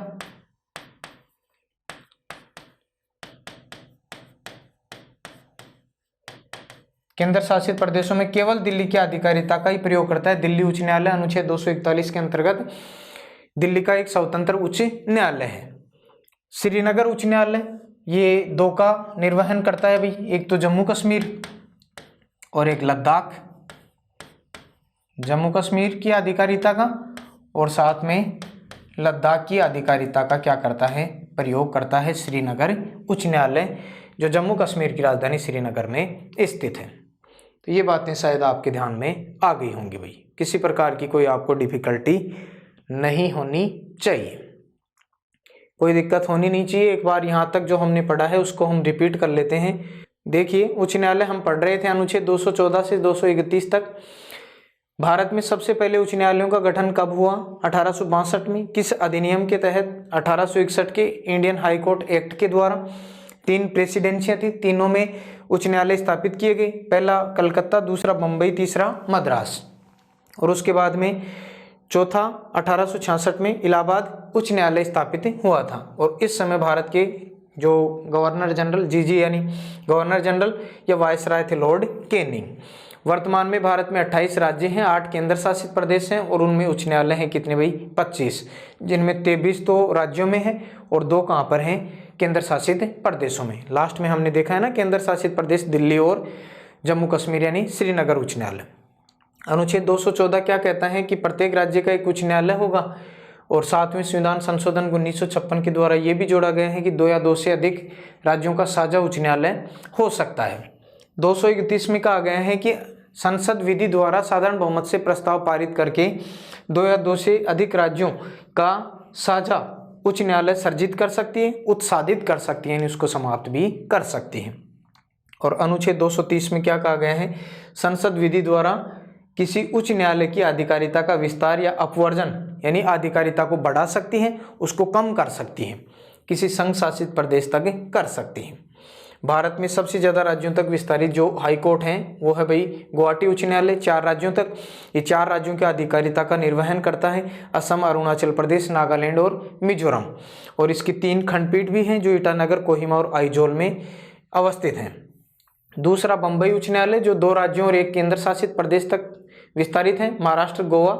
केंद्र शासित प्रदेशों में केवल दिल्ली की आधिकारिकता का ही प्रयोग करता है दिल्ली उच्च न्यायालय। अनुच्छेद 241 के अंतर्गत दिल्ली का एक स्वतंत्र उच्च न्यायालय है। श्रीनगर उच्च न्यायालय ये 2 का निर्वहन करता है भाई, एक तो जम्मू कश्मीर और एक लद्दाख, जम्मू कश्मीर की आधिकारिकता का और साथ में लद्दाख की आधिकारिकता का क्या करता है? प्रयोग करता है श्रीनगर उच्च न्यायालय, जो जम्मू कश्मीर की राजधानी श्रीनगर में स्थित है। तो ये बातें शायद आपके ध्यान में आ गई होंगी भाई, किसी प्रकार की कोई आपको डिफिकल्टी नहीं होनी चाहिए, कोई दिक्कत होनी नहीं चाहिए। एक बार यहाँ तक जो हमने पढ़ा है उसको हम रिपीट कर लेते हैं। देखिए उच्च न्यायालय हम पढ़ रहे थे अनुच्छेद 214 से 231 तक। भारत में सबसे पहले उच्च न्यायालयों का गठन कब हुआ? 1862 में। किस अधिनियम के तहत? 1861 के इंडियन हाई कोर्ट एक्ट के द्वारा। 3 प्रेसिडेंसियां थी, तीनों में उच्च न्यायालय स्थापित किए गए, पहला कलकत्ता, दूसरा बम्बई, तीसरा मद्रास। और उसके बाद में चौथा 1866 में इलाहाबाद उच्च न्यायालय स्थापित हुआ था। और इस समय भारत के जो गवर्नर जनरल जीजी यानी गवर्नर जनरल या वायसराय थे लॉर्ड कैनिंग। वर्तमान में भारत में 28 राज्य हैं, 8 केंद्र शासित प्रदेश हैं और उनमें उच्च न्यायालय हैं कितने भाई? 25, जिनमें 23 तो राज्यों में है और 2 कहाँ पर हैं? केंद्र शासित प्रदेशों में। लास्ट में हमने देखा है ना, केंद्र शासित प्रदेश दिल्ली और जम्मू कश्मीर यानी श्रीनगर उच्च न्यायालय। अनुच्छेद 214 क्या कहता है कि प्रत्येक राज्य का एक उच्च न्यायालय होगा। और 7वें संविधान संशोधन 1956 के द्वारा ये भी जोड़ा गया है कि 2 या 2 से अधिक राज्यों का साझा उच्च न्यायालय हो सकता है। 231 में कहा गया है कि संसद विधि द्वारा साधारण बहुमत से प्रस्ताव पारित करके 2 या 2 से अधिक राज्यों का साझा उच्च न्यायालय सर्जित कर सकती है, उत्सादित कर सकती है, यानी उसको समाप्त भी कर सकती है। और अनुच्छेद 230 में क्या कहा गया है? संसद विधि द्वारा किसी उच्च न्यायालय की आधिकारिकता का विस्तार या अपवर्जन, यानी आधिकारिकता को बढ़ा सकती है, उसको कम कर सकती है, किसी संघ शासित प्रदेश तक कर सकती है। भारत में सबसे ज़्यादा राज्यों तक विस्तारित जो हाई कोर्ट हैं वो है भाई गुवाहाटी उच्च न्यायालय, 4 राज्यों तक। ये 4 राज्यों की आधिकारिकता का निर्वहन करता है, असम, अरुणाचल प्रदेश, नागालैंड और मिजोरम। और इसकी 3 खंडपीठ भी हैं जो ईटानगर, कोहिमा और आइजोल में अवस्थित हैं। दूसरा बम्बई उच्च न्यायालय जो 2 राज्यों और 1 केंद्र शासित प्रदेश तक विस्तारित है, महाराष्ट्र, गोवा,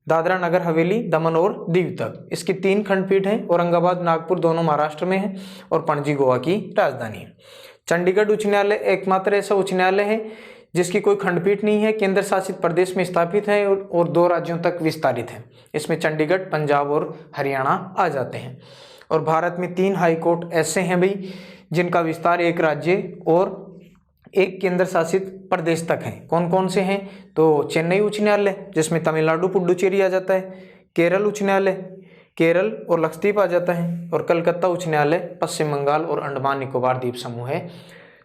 दादरा नगर हवेली, दमन और दीव तक। इसकी 3 खंडपीठ हैं, औरंगाबाद, नागपुर दोनों महाराष्ट्र में हैं और पणजी गोवा की राजधानी है। चंडीगढ़ उच्च न्यायालय एकमात्र ऐसा उच्च न्यायालय है जिसकी कोई खंडपीठ नहीं है, केंद्र शासित प्रदेश में स्थापित है और 2 राज्यों तक विस्तारित है। इसमें चंडीगढ़, पंजाब और हरियाणा आ जाते हैं। और भारत में 3 हाई कोर्ट ऐसे हैं भाई जिनका विस्तार 1 राज्य और 1 केंद्र शासित प्रदेश तक है। कौन कौन से हैं? तो चेन्नई उच्च न्यायालय जिसमें तमिलनाडु, पुडुचेरी आ जाता है, केरल उच्च न्यायालय, केरल और लक्षद्वीप आ जाता है, और कलकत्ता उच्च न्यायालय, पश्चिम बंगाल और अंडमान निकोबार द्वीप समूह है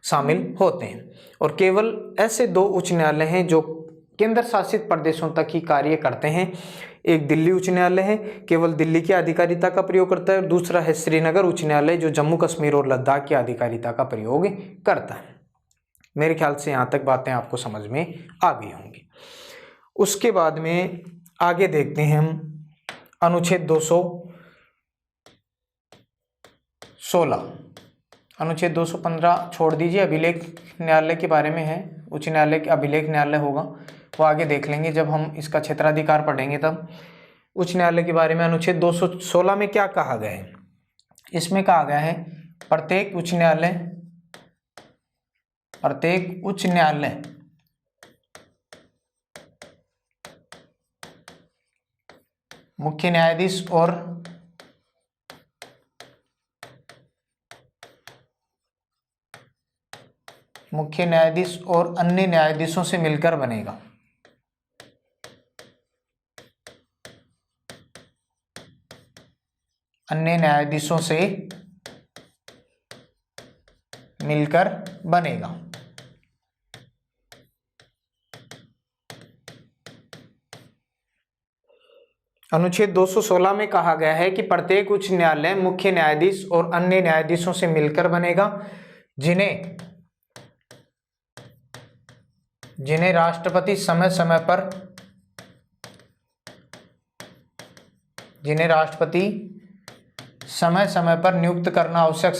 शामिल होते हैं। और केवल ऐसे 2 उच्च न्यायालय हैं जो केंद्र शासित प्रदेशों तक ही कार्य करते हैं। एक दिल्ली उच्च न्यायालय है, केवल दिल्ली की आधिकारिकता का प्रयोग करता है। दूसरा है श्रीनगर उच्च न्यायालय जो जम्मू कश्मीर और लद्दाख की आधिकारिकता का प्रयोग करता है। मेरे ख्याल से यहाँ तक बातें आपको समझ में आ गई होंगी। उसके बाद में आगे देखते हैं हम अनुच्छेद 216। अनुच्छेद 215 छोड़ दीजिए, अभिलेख न्यायालय के बारे में है, उच्च न्यायालय के अभिलेख न्यायालय होगा, वो आगे देख लेंगे जब हम इसका क्षेत्राधिकार पढ़ेंगे तब। उच्च न्यायालय के बारे में अनुच्छेद 216 में क्या कहा गया है? इसमें कहा गया है प्रत्येक उच्च न्यायालय मुख्य न्यायाधीश और अन्य न्यायाधीशों से मिलकर बनेगा। अन्य न्यायाधीशों से मिलकर बनेगा। अनुच्छेद 216 में कहा गया है कि प्रत्येक उच्च न्यायालय मुख्य न्यायाधीश और अन्य न्यायाधीशों से मिलकर बनेगा, जिन्हें राष्ट्रपति समय समय पर नियुक्त करना आवश्यक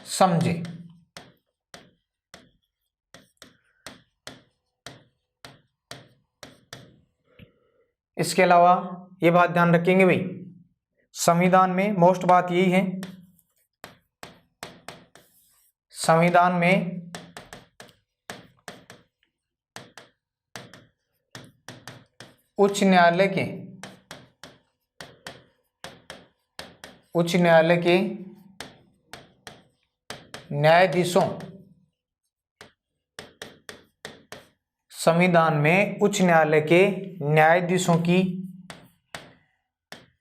समझे। इसके अलावा ये बात ध्यान रखेंगे भाई, संविधान में मोस्ट बात यही है, संविधान में उच्च न्यायालय के न्यायाधीशों, संविधान में उच्च न्यायालय के न्यायाधीशों की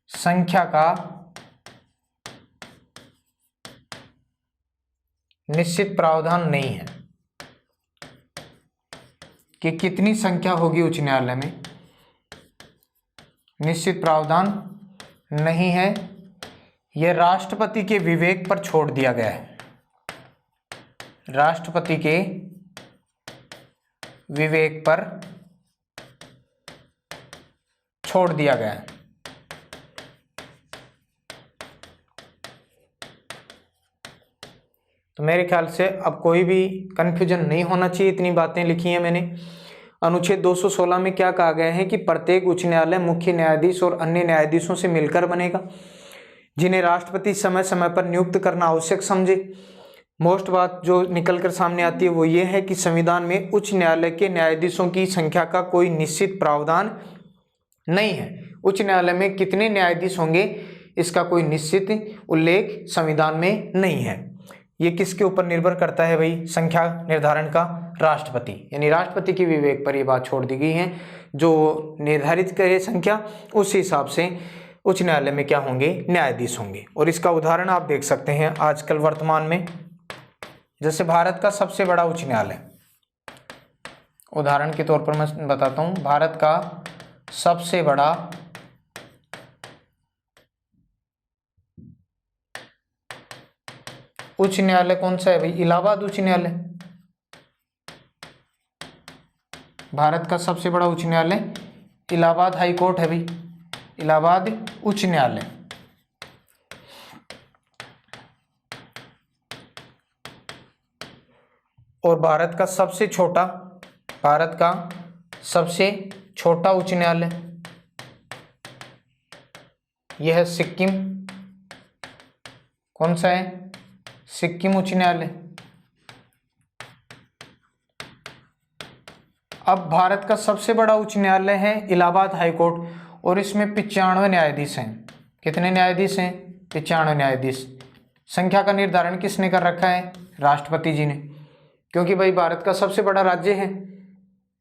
संख्या का निश्चित प्रावधान नहीं है कि कितनी संख्या होगी उच्च न्यायालय में, निश्चित प्रावधान नहीं है। यह राष्ट्रपति के विवेक पर छोड़ दिया गया है, राष्ट्रपति के विवेक पर छोड़ दिया गया है। तो मेरे ख्याल से अब कोई भी कंफ्यूजन नहीं होना चाहिए, इतनी बातें लिखी हैं मैंने। अनुच्छेद 216 में क्या कहा गया है कि प्रत्येक उच्च न्यायालय मुख्य न्यायाधीश और अन्य न्यायाधीशों से मिलकर बनेगा, जिन्हें राष्ट्रपति समय समय पर नियुक्त करना आवश्यक समझे। मोस्ट बात जो निकल कर सामने आती है वो ये है कि संविधान में उच्च न्यायालय के न्यायाधीशों की संख्या का कोई निश्चित प्रावधान नहीं है। उच्च न्यायालय में कितने न्यायाधीश होंगे इसका कोई निश्चित उल्लेख संविधान में नहीं है। ये किसके ऊपर निर्भर करता है भाई? संख्या निर्धारण का राष्ट्रपति, यानी राष्ट्रपति के विवेक पर ये बात छोड़ दी गई है। जो निर्धारित करे संख्या, उस हिसाब से उच्च न्यायालय में क्या होंगे? न्यायाधीश होंगे। और इसका उदाहरण आप देख सकते हैं आजकल वर्तमान में, जैसे भारत का सबसे बड़ा उच्च न्यायालय, उदाहरण के तौर पर मैं बताता हूं, भारत का सबसे बड़ा उच्च न्यायालय कौन सा है भाई? इलाहाबाद उच्च न्यायालय। भारत का सबसे बड़ा उच्च न्यायालय इलाहाबाद हाई कोर्ट है भाई, इलाहाबाद उच्च न्यायालय। और भारत का सबसे छोटा उच्च न्यायालय यह है सिक्किम। कौन सा है? सिक्किम उच्च न्यायालय। अब भारत का सबसे बड़ा उच्च न्यायालय है इलाहाबाद हाई कोर्ट, और इसमें 95 न्यायाधीश हैं। कितने न्यायाधीश हैं? 95 न्यायाधीश। संख्या का निर्धारण किसने कर रखा है? राष्ट्रपति जी ने, क्योंकि भाई भारत का सबसे बड़ा राज्य है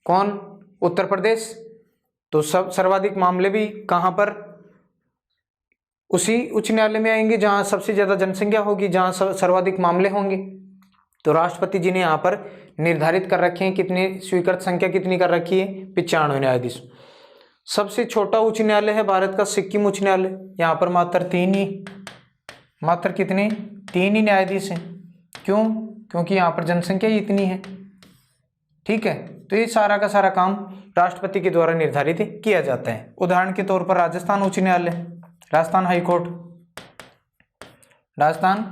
कौन? उत्तर प्रदेश। तो सब सर्वाधिक मामले भी कहाँ पर? उसी उच्च न्यायालय में आएंगे जहाँ सबसे ज्यादा जनसंख्या होगी, जहाँ सर्वाधिक मामले होंगे। तो राष्ट्रपति जी ने यहाँ पर निर्धारित कर रखे हैं, कितने स्वीकृत संख्या कितनी कर रखी है? 95 न्यायाधीश। सबसे छोटा उच्च न्यायालय है भारत का सिक्किम उच्च न्यायालय, यहाँ पर मात्र कितने? 3 ही न्यायाधीश हैं। क्यों? क्योंकि यहाँ पर जनसंख्या ही इतनी है। ठीक है, तो ये सारा का सारा काम राष्ट्रपति के द्वारा निर्धारित किया जाता है। उदाहरण के तौर पर राजस्थान उच्च न्यायालय, Rajasthan high court, Rajasthan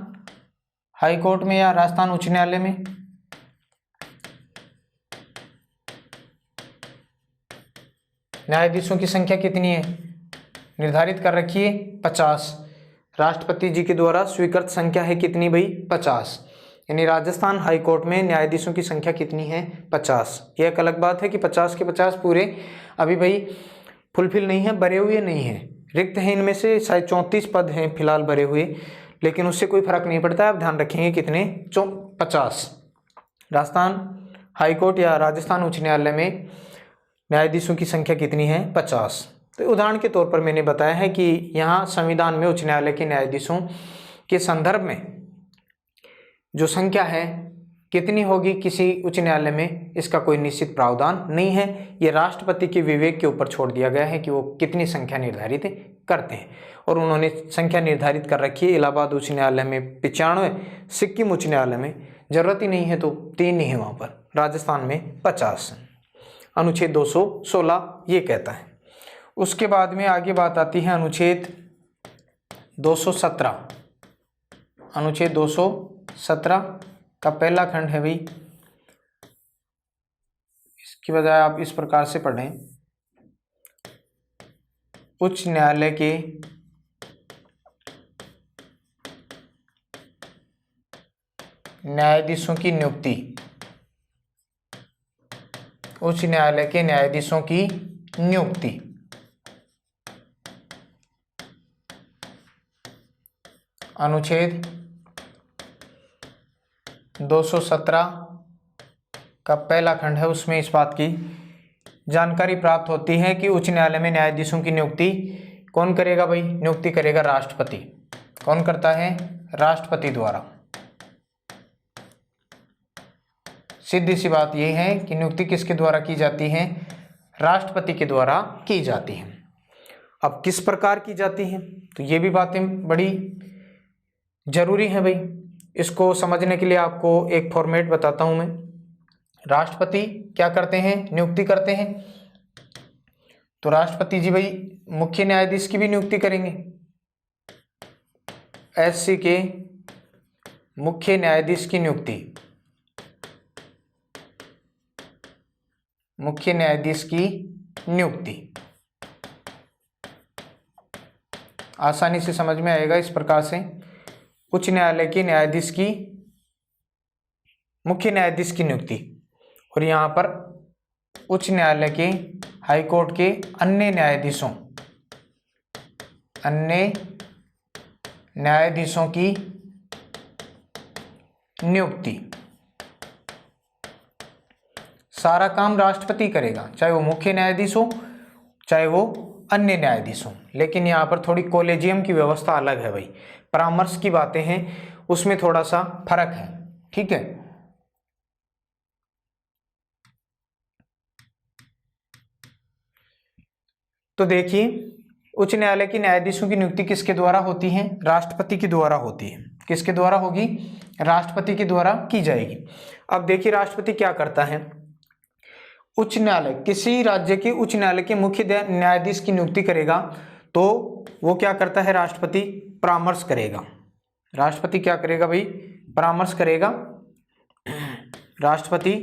high court में या राजस्थान उच्च न्यायालय में न्यायाधीशों की संख्या कितनी है, निर्धारित कर रखी है 50। राष्ट्रपति जी के द्वारा स्वीकृत संख्या है कितनी भाई, 50। यानी राजस्थान हाई कोर्ट में न्यायाधीशों की संख्या कितनी है, 50। यह एक अलग बात है कि 50 के 50 पूरे अभी भाई फुलफिल नहीं है, भरे हुए नहीं है, रिक्त हैं। इनमें से शायद 34 पद हैं फिलहाल भरे हुए, लेकिन उससे कोई फर्क नहीं पड़ता है। आप ध्यान रखेंगे कितने, 50। राजस्थान हाई कोर्ट या राजस्थान उच्च न्यायालय में न्यायाधीशों की संख्या कितनी है, 50। तो उदाहरण के तौर पर मैंने बताया है कि यहाँ संविधान में उच्च न्यायालय के न्यायाधीशों के संदर्भ में जो संख्या है कितनी होगी किसी उच्च न्यायालय में, इसका कोई निश्चित प्रावधान नहीं है। ये राष्ट्रपति के विवेक के ऊपर छोड़ दिया गया है कि वो कितनी संख्या निर्धारित करते हैं, और उन्होंने संख्या निर्धारित कर रखी है। इलाहाबाद उच्च न्यायालय में 95, सिक्किम उच्च न्यायालय में जरूरत ही नहीं है तो 3 ही है वहाँ पर, राजस्थान में 50। अनुच्छेद 216 ये कहता है। उसके बाद में आगे बात आती है अनुच्छेद 217। अनुच्छेद 217 का पहला खंड है भाई, इसकी बजाय आप इस प्रकार से पढ़ें, उच्च न्यायालय के न्यायाधीशों की नियुक्ति, उच्च न्यायालय के न्यायाधीशों की नियुक्ति अनुच्छेद 217 का पहला खंड है, उसमें इस बात की जानकारी प्राप्त होती है कि उच्च न्यायालय में न्यायाधीशों की नियुक्ति कौन करेगा भाई, नियुक्ति करेगा राष्ट्रपति। कौन करता है, राष्ट्रपति द्वारा। सीधी सी बात यह है कि नियुक्ति किसके द्वारा की जाती है, राष्ट्रपति के द्वारा की जाती है। अब किस प्रकार की जाती है, तो ये भी बातें बड़ी जरूरी है भाई। इसको समझने के लिए आपको एक फॉर्मेट बताता हूं मैं। राष्ट्रपति क्या करते हैं, नियुक्ति करते हैं, तो राष्ट्रपति जी भाई मुख्य न्यायाधीश की भी नियुक्ति करेंगे। एससी के मुख्य न्यायाधीश की नियुक्ति, मुख्य न्यायाधीश की नियुक्ति आसानी से समझ में आएगा इस प्रकार से। उच्च न्यायालय के न्यायाधीश की, मुख्य न्यायाधीश की नियुक्ति, और यहाँ पर उच्च न्यायालय के, हाई कोर्ट के अन्य न्यायाधीशों, अन्य न्यायाधीशों की नियुक्ति, सारा काम राष्ट्रपति करेगा, चाहे वो मुख्य न्यायाधीश हो चाहे वो अन्य न्यायाधीश हो। लेकिन यहाँ पर थोड़ी कोलेजियम की व्यवस्था अलग है भाई, परामर्श की बातें हैं उसमें थोड़ा सा फर्क है, ठीक है। तो देखिए, उच्च न्यायालय की न्यायाधीशों की नियुक्ति किसके द्वारा होती है, राष्ट्रपति के द्वारा होती है। किसके द्वारा होगी, राष्ट्रपति के द्वारा की जाएगी। अब देखिए राष्ट्रपति क्या करता है, उच्च न्यायालय, किसी राज्य के उच्च न्यायालय के मुख्य न्यायाधीश की नियुक्ति करेगा तो वो क्या करता है, राष्ट्रपति परामर्श करेगा। राष्ट्रपति क्या करेगा भाई, परामर्श करेगा। राष्ट्रपति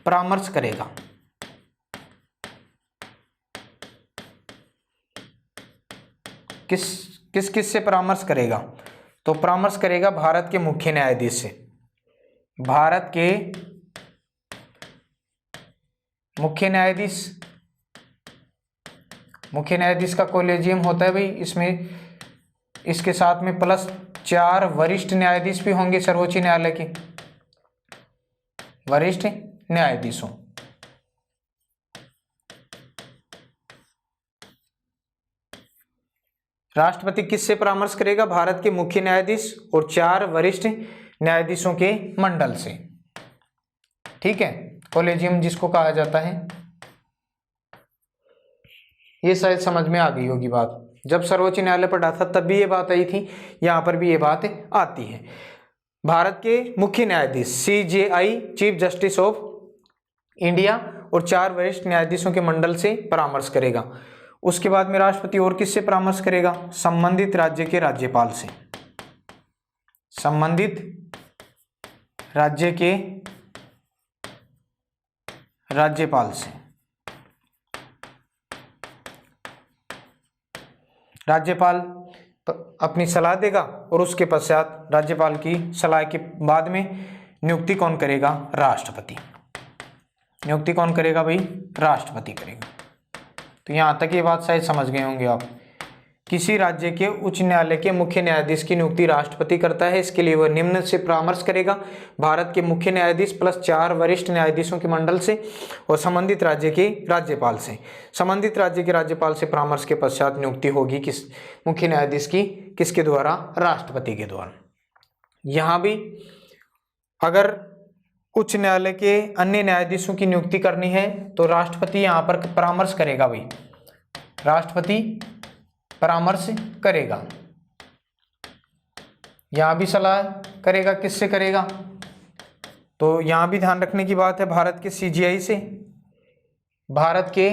परामर्श करेगा। किस से परामर्श करेगा, तो परामर्श करेगा भारत के मुख्य न्यायाधीश से। भारत के मुख्य न्यायाधीश, मुख्य न्यायाधीश का कोलेजियम होता है भाई, इसमें इसके साथ में प्लस 4 वरिष्ठ न्यायाधीश भी होंगे सर्वोच्च न्यायालय के, वरिष्ठ न्यायाधीशों। राष्ट्रपति किससे परामर्श करेगा, भारत के मुख्य न्यायाधीश और 4 वरिष्ठ न्यायाधीशों के मंडल से, ठीक है, कोलेजियम जिसको कहा जाता है। ये शायद समझ में आ गई होगी बात, जब सर्वोच्च न्यायालय पढ़ा था तब भी ये बात आई थी, यहाँ पर भी ये बात आती है। भारत के मुख्य न्यायाधीश CJI chief justice of India और 4 वरिष्ठ न्यायाधीशों के मंडल से परामर्श करेगा। उसके बाद में राष्ट्रपति और किससे परामर्श करेगा? संबंधित राज्य के राज्यपाल से। संबंधित राज्य के राज्यपाल से। राज्यपाल अपनी सलाह देगा और उसके पश्चात राज्यपाल की सलाह के बाद में नियुक्ति कौन करेगा? राष्ट्रपति। नियुक्ति कौन करेगा भाई? राष्ट्रपति करेगा। तो यहां तक ये बात शायद समझ गए होंगे आप। किसी राज्य के उच्च न्यायालय के मुख्य न्यायाधीश की नियुक्ति राष्ट्रपति करता है। इसके लिए वह निम्न से परामर्श करेगा: भारत के मुख्य न्यायाधीश प्लस 4 वरिष्ठ न्यायाधीशों के मंडल से और संबंधित राज्य के राज्यपाल से। संबंधित राज्य के राज्यपाल से परामर्श के पश्चात नियुक्ति होगी किस मुख्य न्यायाधीश की? किसके द्वारा? राष्ट्रपति के द्वारा। यहाँ भी अगर उच्च न्यायालय के अन्य न्यायाधीशों की नियुक्ति करनी है तो राष्ट्रपति यहाँ पर परामर्श करेगा भाई। राष्ट्रपति परामर्श करेगा। यहां भी सलाह करेगा। किससे करेगा? तो यहां भी ध्यान रखने की बात है, भारत के CJI से। भारत के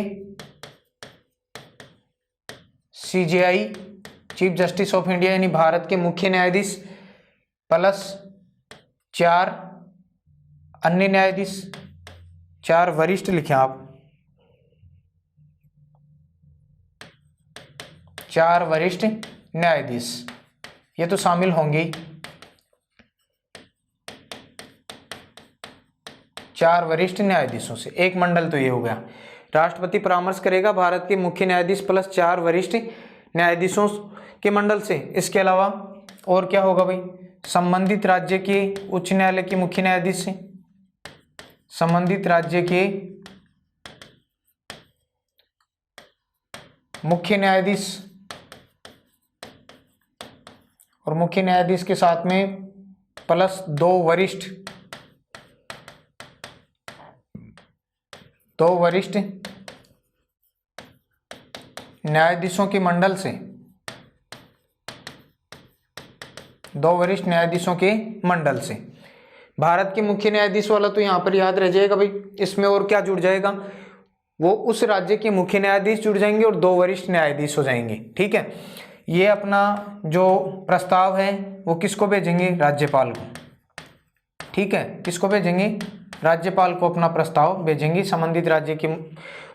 CJI chief justice of India यानी भारत के मुख्य न्यायाधीश प्लस 4 अन्य न्यायाधीश, 4 वरिष्ठ लिखें आप, 4 वरिष्ठ न्यायाधीश ये तो शामिल होंगे। 4 वरिष्ठ न्यायाधीशों से एक मंडल तो ये हो गया। राष्ट्रपति परामर्श करेगा भारत के मुख्य न्यायाधीश प्लस 4 वरिष्ठ न्यायाधीशों के मंडल से। इसके अलावा और क्या होगा भाई? संबंधित राज्य के उच्च न्यायालय के मुख्य न्यायाधीश से। संबंधित राज्य के मुख्य न्यायाधीश और मुख्य न्यायाधीश के साथ में प्लस 2 वरिष्ठ न्यायाधीशों के मंडल से। 2 वरिष्ठ न्यायाधीशों के मंडल से। भारत के मुख्य न्यायाधीश वाला तो यहां पर याद रह जाएगा भाई। इसमें और क्या जुड़ जाएगा? वो उस राज्य के मुख्य न्यायाधीश जुड़ जाएंगे और 2 वरिष्ठ न्यायाधीश हो जाएंगे। ठीक है, ये अपना जो प्रस्ताव है वो किसको भेजेंगे? राज्यपाल को। ठीक है, किसको भेजेंगे? राज्यपाल को अपना प्रस्ताव भेजेंगे। संबंधित राज्य के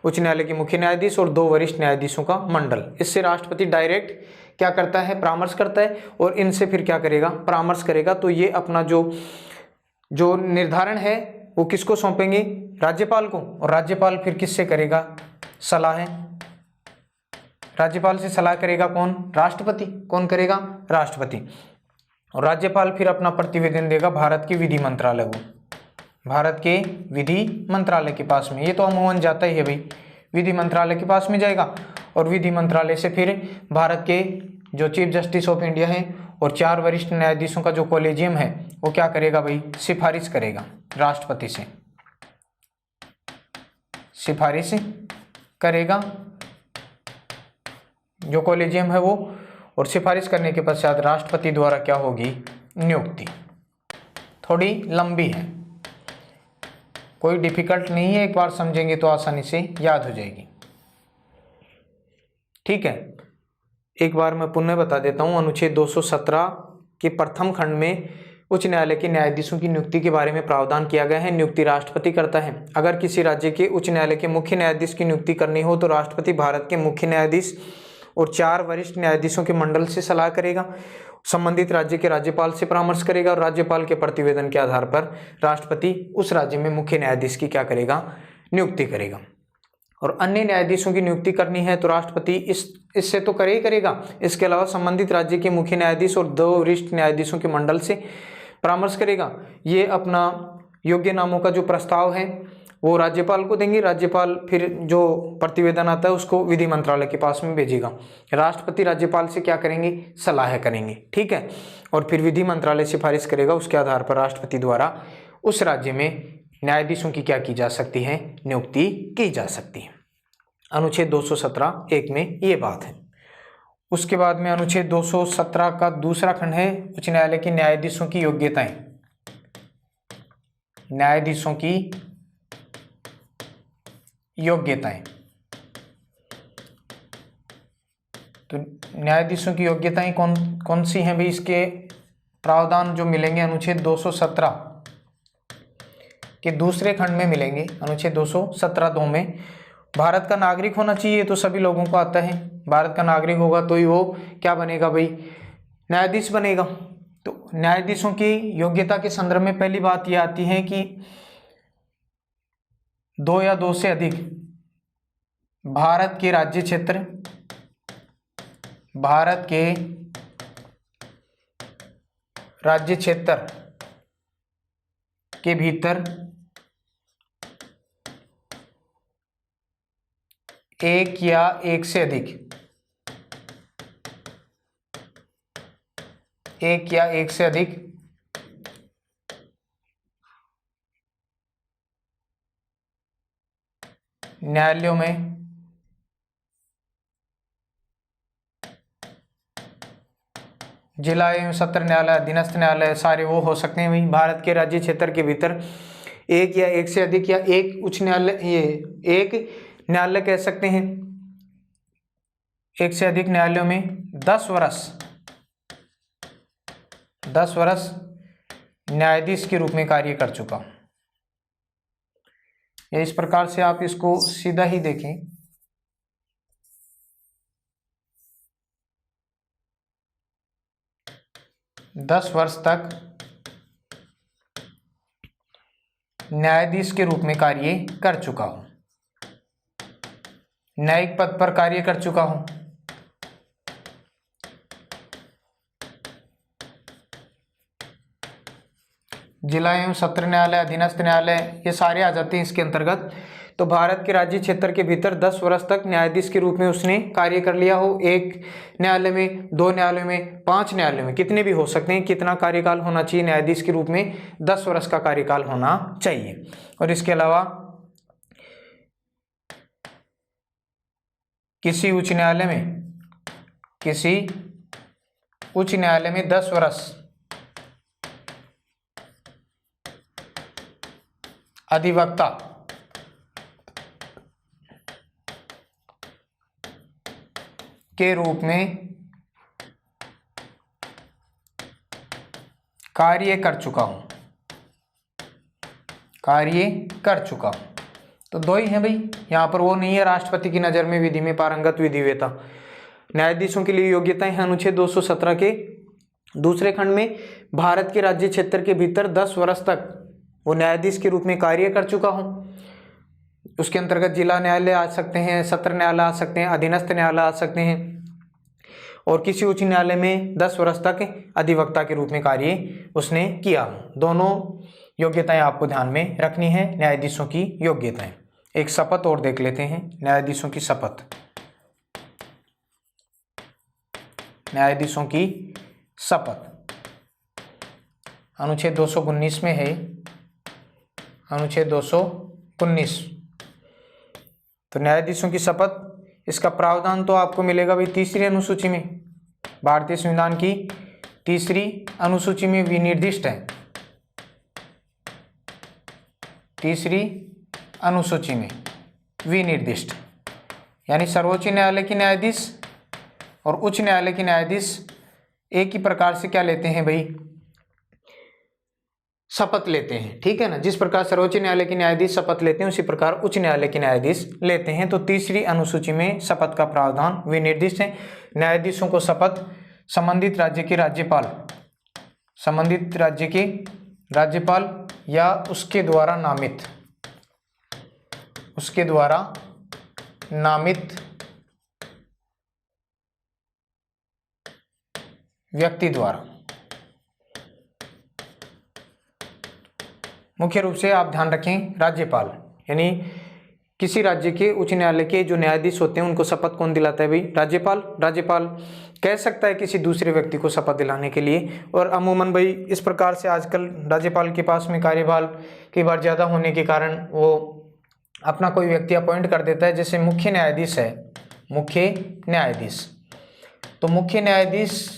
उच्च न्यायालय के मुख्य न्यायाधीश और 2 वरिष्ठ न्यायाधीशों का मंडल। इससे राष्ट्रपति डायरेक्ट क्या करता है? परामर्श करता है और इनसे फिर क्या करेगा? परामर्श करेगा। तो ये अपना जो निर्धारण है वो किसको सौंपेंगे? राज्यपाल को। और राज्यपाल फिर किससे करेगा? सलाह है। राज्यपाल से सलाह करेगा कौन? राष्ट्रपति। कौन करेगा? राष्ट्रपति। और राज्यपाल फिर अपना प्रतिवेदन देगा भारत के विधि मंत्रालय को। भारत के विधि मंत्रालय के पास में। ये तो अमूमन जाता ही है भाई, विधि मंत्रालय के पास में जाएगा और विधि मंत्रालय से फिर भारत के जो चीफ जस्टिस ऑफ इंडिया है और 4 वरिष्ठ न्यायाधीशों का जो कॉलेजियम है वो क्या करेगा भाई? सिफारिश करेगा राष्ट्रपति से। सिफारिश करेगा जो कॉलेजियम है वो, और सिफारिश करने के पश्चात राष्ट्रपति द्वारा क्या होगी? नियुक्ति। थोड़ी लंबी है, कोई डिफिकल्ट नहीं है, एक बार समझेंगे तो आसानी से याद हो जाएगी। ठीक है, एक बार मैं पुनः बता देता हूं। अनुच्छेद 217 के प्रथम खंड में उच्च न्यायालय के न्यायाधीशों की नियुक्ति के बारे में प्रावधान किया गया है। नियुक्ति राष्ट्रपति करता है। अगर किसी राज्य के उच्च न्यायालय के मुख्य न्यायाधीश की नियुक्ति करनी हो तो राष्ट्रपति भारत के मुख्य न्यायाधीश और 4 वरिष्ठ न्यायाधीशों के मंडल से सलाह करेगा। संबंधित राज्य के राज्यपाल से परामर्श करेगा और राज्यपाल के प्रतिवेदन के आधार पर राष्ट्रपति उस राज्य में मुख्य न्यायाधीश की क्या करेगा? नियुक्ति करेगा। और अन्य न्यायाधीशों की नियुक्ति करनी है तो राष्ट्रपति इससे तो करे ही करेगा। इसके अलावा संबंधित राज्य के मुख्य न्यायाधीश और 2 वरिष्ठ न्यायाधीशों के मंडल से परामर्श करेगा। ये अपना योग्य नामों का जो प्रस्ताव है वो राज्यपाल को देंगे। राज्यपाल फिर जो प्रतिवेदन आता है उसको विधि मंत्रालय के पास में भेजेगा। राष्ट्रपति राज्यपाल से क्या करेंगे? सलाह करेंगे। ठीक है, और फिर विधि मंत्रालय सिफारिश करेगा। उसके आधार पर राष्ट्रपति द्वारा उस राज्य में न्यायाधीशों की क्या की जा सकती है? नियुक्ति की जा सकती है। अनुच्छेद 217(1) में ये बात है। उसके बाद में अनुच्छेद 217 का दूसरा खंड है उच्च न्यायालय के न्यायाधीशों की योग्यताएं। न्यायाधीशों की योग्यताएं। तो न्यायाधीशों की योग्यताएं कौन कौन सी हैं भाई? इसके प्रावधान जो मिलेंगे अनुच्छेद 217 के दूसरे खंड में मिलेंगे। अनुच्छेद 217(2) में भारत का नागरिक होना चाहिए, तो सभी लोगों को आता है। भारत का नागरिक होगा तो ही वो क्या बनेगा भाई? न्यायाधीश बनेगा। तो न्यायाधीशों की योग्यता के संदर्भ में पहली बात यह आती है कि 2 या 2 से अधिक भारत के राज्य क्षेत्र, भारत के राज्य क्षेत्र के भीतर एक या एक से अधिक, एक या एक से अधिक न्यायालयों में जिला एवं सत्र न्यायालय, अधीनस्थ न्यायालय सारे वो हो सकते हैं भाई भारत के राज्य क्षेत्र के भीतर एक या एक से अधिक, या एक उच्च न्यायालय, ये एक न्यायालय कह सकते हैं। एक से अधिक न्यायालयों में 10 वर्ष न्यायाधीश के रूप में कार्य कर चुका। या इस प्रकार से आप इसको सीधा ही देखें, दस वर्ष तक न्यायाधीश के रूप में कार्य कर चुका हूं, न्यायिक पद पर कार्य कर चुका हूं। जिला एवं सत्र न्यायालय, अधीनस्थ न्यायालय, ये सारे आ जाते हैं इसके अंतर्गत। तो भारत के राज्य क्षेत्र के भीतर 10 वर्ष तक न्यायाधीश के रूप में उसने कार्य कर लिया हो। एक न्यायालय में, 2 न्यायालय में, 5 न्यायालय में, कितने भी हो सकते हैं। कितना कार्यकाल होना चाहिए न्यायाधीश के रूप में? 10 वर्ष का कार्यकाल होना चाहिए। और इसके अलावा किसी उच्च न्यायालय में 10 वर्ष अधिवक्ता के रूप में कार्य कर चुका हूं, तो 2 ही हैं भाई। यहां पर वो नहीं है राष्ट्रपति की नजर में विधि में पारंगत विधिवेता। न्यायाधीशों के लिए योग्यताएं हैं अनुच्छेद 217 के दूसरे खंड में भारत के राज्य क्षेत्र के भीतर 10 वर्ष तक वो न्यायाधीश के रूप में कार्य कर चुका हूं। उसके अंतर्गत जिला न्यायालय आ सकते हैं, सत्र न्यायालय आ सकते हैं, अधीनस्थ न्यायालय आ सकते हैं। और किसी उच्च न्यायालय में 10 वर्ष तक अधिवक्ता के रूप में कार्य उसने किया। दोनों योग्यताएं आपको ध्यान में रखनी है, न्यायाधीशों की योग्यताएं। एक शपथ और देख लेते हैं, न्यायाधीशों की शपथ। न्यायाधीशों की शपथ अनुच्छेद 219 में है, अनुच्छेद 219। तो न्यायाधीशों की शपथ, इसका प्रावधान तो आपको मिलेगा भाई 3री अनुसूची में, भारतीय संविधान की 3री अनुसूची में विनिर्दिष्ट है। 3री अनुसूची में विनिर्दिष्ट, यानी सर्वोच्च न्यायालय के न्यायाधीश और उच्च न्यायालय के न्यायाधीश एक ही प्रकार से क्या लेते हैं भाई? शपथ लेते हैं। ठीक है ना, जिस प्रकार सर्वोच्च न्यायालय के न्यायाधीश शपथ लेते हैं उसी प्रकार उच्च न्यायालय के न्यायाधीश लेते हैं। तो 3री अनुसूची में शपथ का प्रावधान विनिर्दिष्ट है। न्यायाधीशों को शपथ संबंधित राज्य के राज्यपाल, संबंधित राज्य के राज्यपाल या उसके द्वारा नामित व्यक्ति द्वारा, मुख्य रूप से आप ध्यान रखें राज्यपाल, यानी किसी राज्य के उच्च न्यायालय के जो न्यायाधीश होते हैं उनको शपथ कौन दिलाता है भाई? राज्यपाल। राज्यपाल कह सकता है किसी दूसरे व्यक्ति को शपथ दिलाने के लिए। और अमूमन भाई इस प्रकार से आजकल राज्यपाल के पास में कार्यभार कई बार ज़्यादा होने के कारण वो अपना कोई व्यक्ति अपॉइंट कर देता है। जैसे मुख्य न्यायाधीश है, मुख्य न्यायाधीश, तो मुख्य न्यायाधीश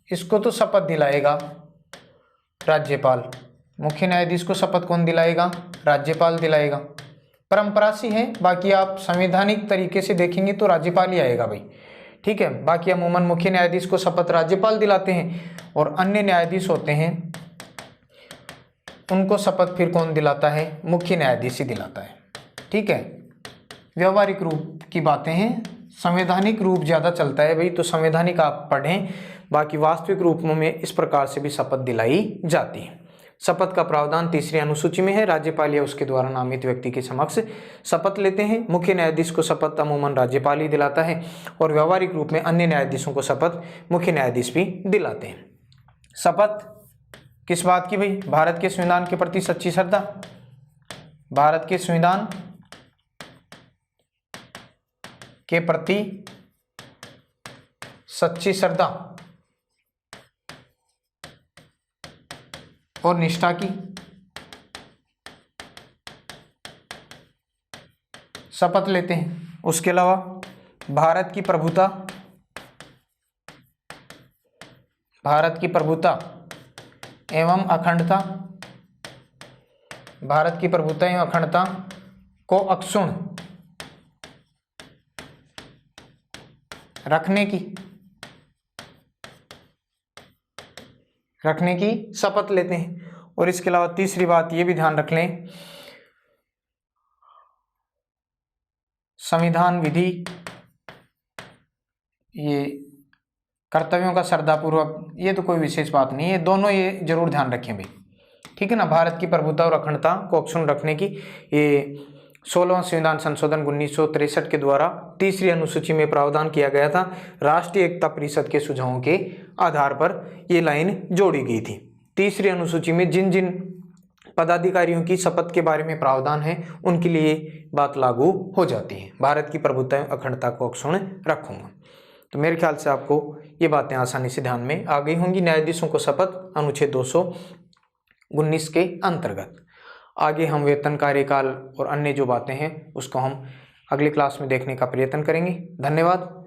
इसको तो शपथ दिलाएगा राज्यपाल, मुख्य न्यायाधीश को शपथ कौन दिलाएगा? राज्यपाल दिलाएगा। परंपरा सी है, बाकी आप संवैधानिक तरीके से देखेंगे तो राज्यपाल ही आएगा भाई, ठीक है। बाकी अमूमन मुख्य न्यायाधीश को शपथ राज्यपाल दिलाते हैं और अन्य न्यायाधीश होते हैं उनको शपथ फिर कौन दिलाता है? मुख्य न्यायाधीश ही दिलाता है, ठीक है। व्यवहारिक रूप की बातें हैं, संवैधानिक रूप ज़्यादा चलता है भाई, तो संवैधानिक आप पढ़ें। बाकी वास्तविक रूपों में इस प्रकार से भी शपथ दिलाई जाती है। शपथ का प्रावधान तीसरी अनुसूची में है। राज्यपाल या उसके द्वारा नामित व्यक्ति के समक्ष शपथ लेते हैं। मुख्य न्यायाधीश को शपथ अमूमन राज्यपाल ही दिलाता है और व्यवहारिक रूप में अन्य न्यायाधीशों को शपथ मुख्य न्यायाधीश भी दिलाते हैं। शपथ किस बात की भाई? भारत के संविधान के प्रति सच्ची श्रद्धा, भारत के संविधान के प्रति सच्ची श्रद्धा और निष्ठा की शपथ लेते हैं। उसके अलावा भारत की प्रभुता, भारत की प्रभुता एवं अखंडता, भारत की प्रभुता एवं अखंडता को अक्षुण्ण रखने की शपथ लेते हैं। और इसके अलावा तीसरी बात ये भी ध्यान रख लें, संविधान विधि, ये कर्तव्यों का श्रद्धापूर्वक, ये तो कोई विशेष बात नहीं है, दोनों ये जरूर ध्यान रखें भाई, ठीक है ना। भारत की प्रभुता और अखंडता को अक्षुण्ण रखने की ये 16वां संविधान संशोधन 1963 के द्वारा तीसरी अनुसूची में प्रावधान किया गया था। राष्ट्रीय एकता परिषद के सुझावों के आधार पर ये लाइन जोड़ी गई थी। तीसरी अनुसूची में जिन जिन पदाधिकारियों की शपथ के बारे में प्रावधान है उनके लिए बात लागू हो जाती है। भारत की प्रभुता एवं अखंडता को अक्षुण्ण रखूंगा। तो मेरे ख्याल से आपको ये बातें आसानी से ध्यान में आ गई होंगी। न्यायाधीशों को शपथ अनुच्छेद 219 के अंतर्गत। आगे हम वेतन, कार्यकाल और अन्य जो बातें हैं उसको हम अगली क्लास में देखने का प्रयत्न करेंगे। धन्यवाद।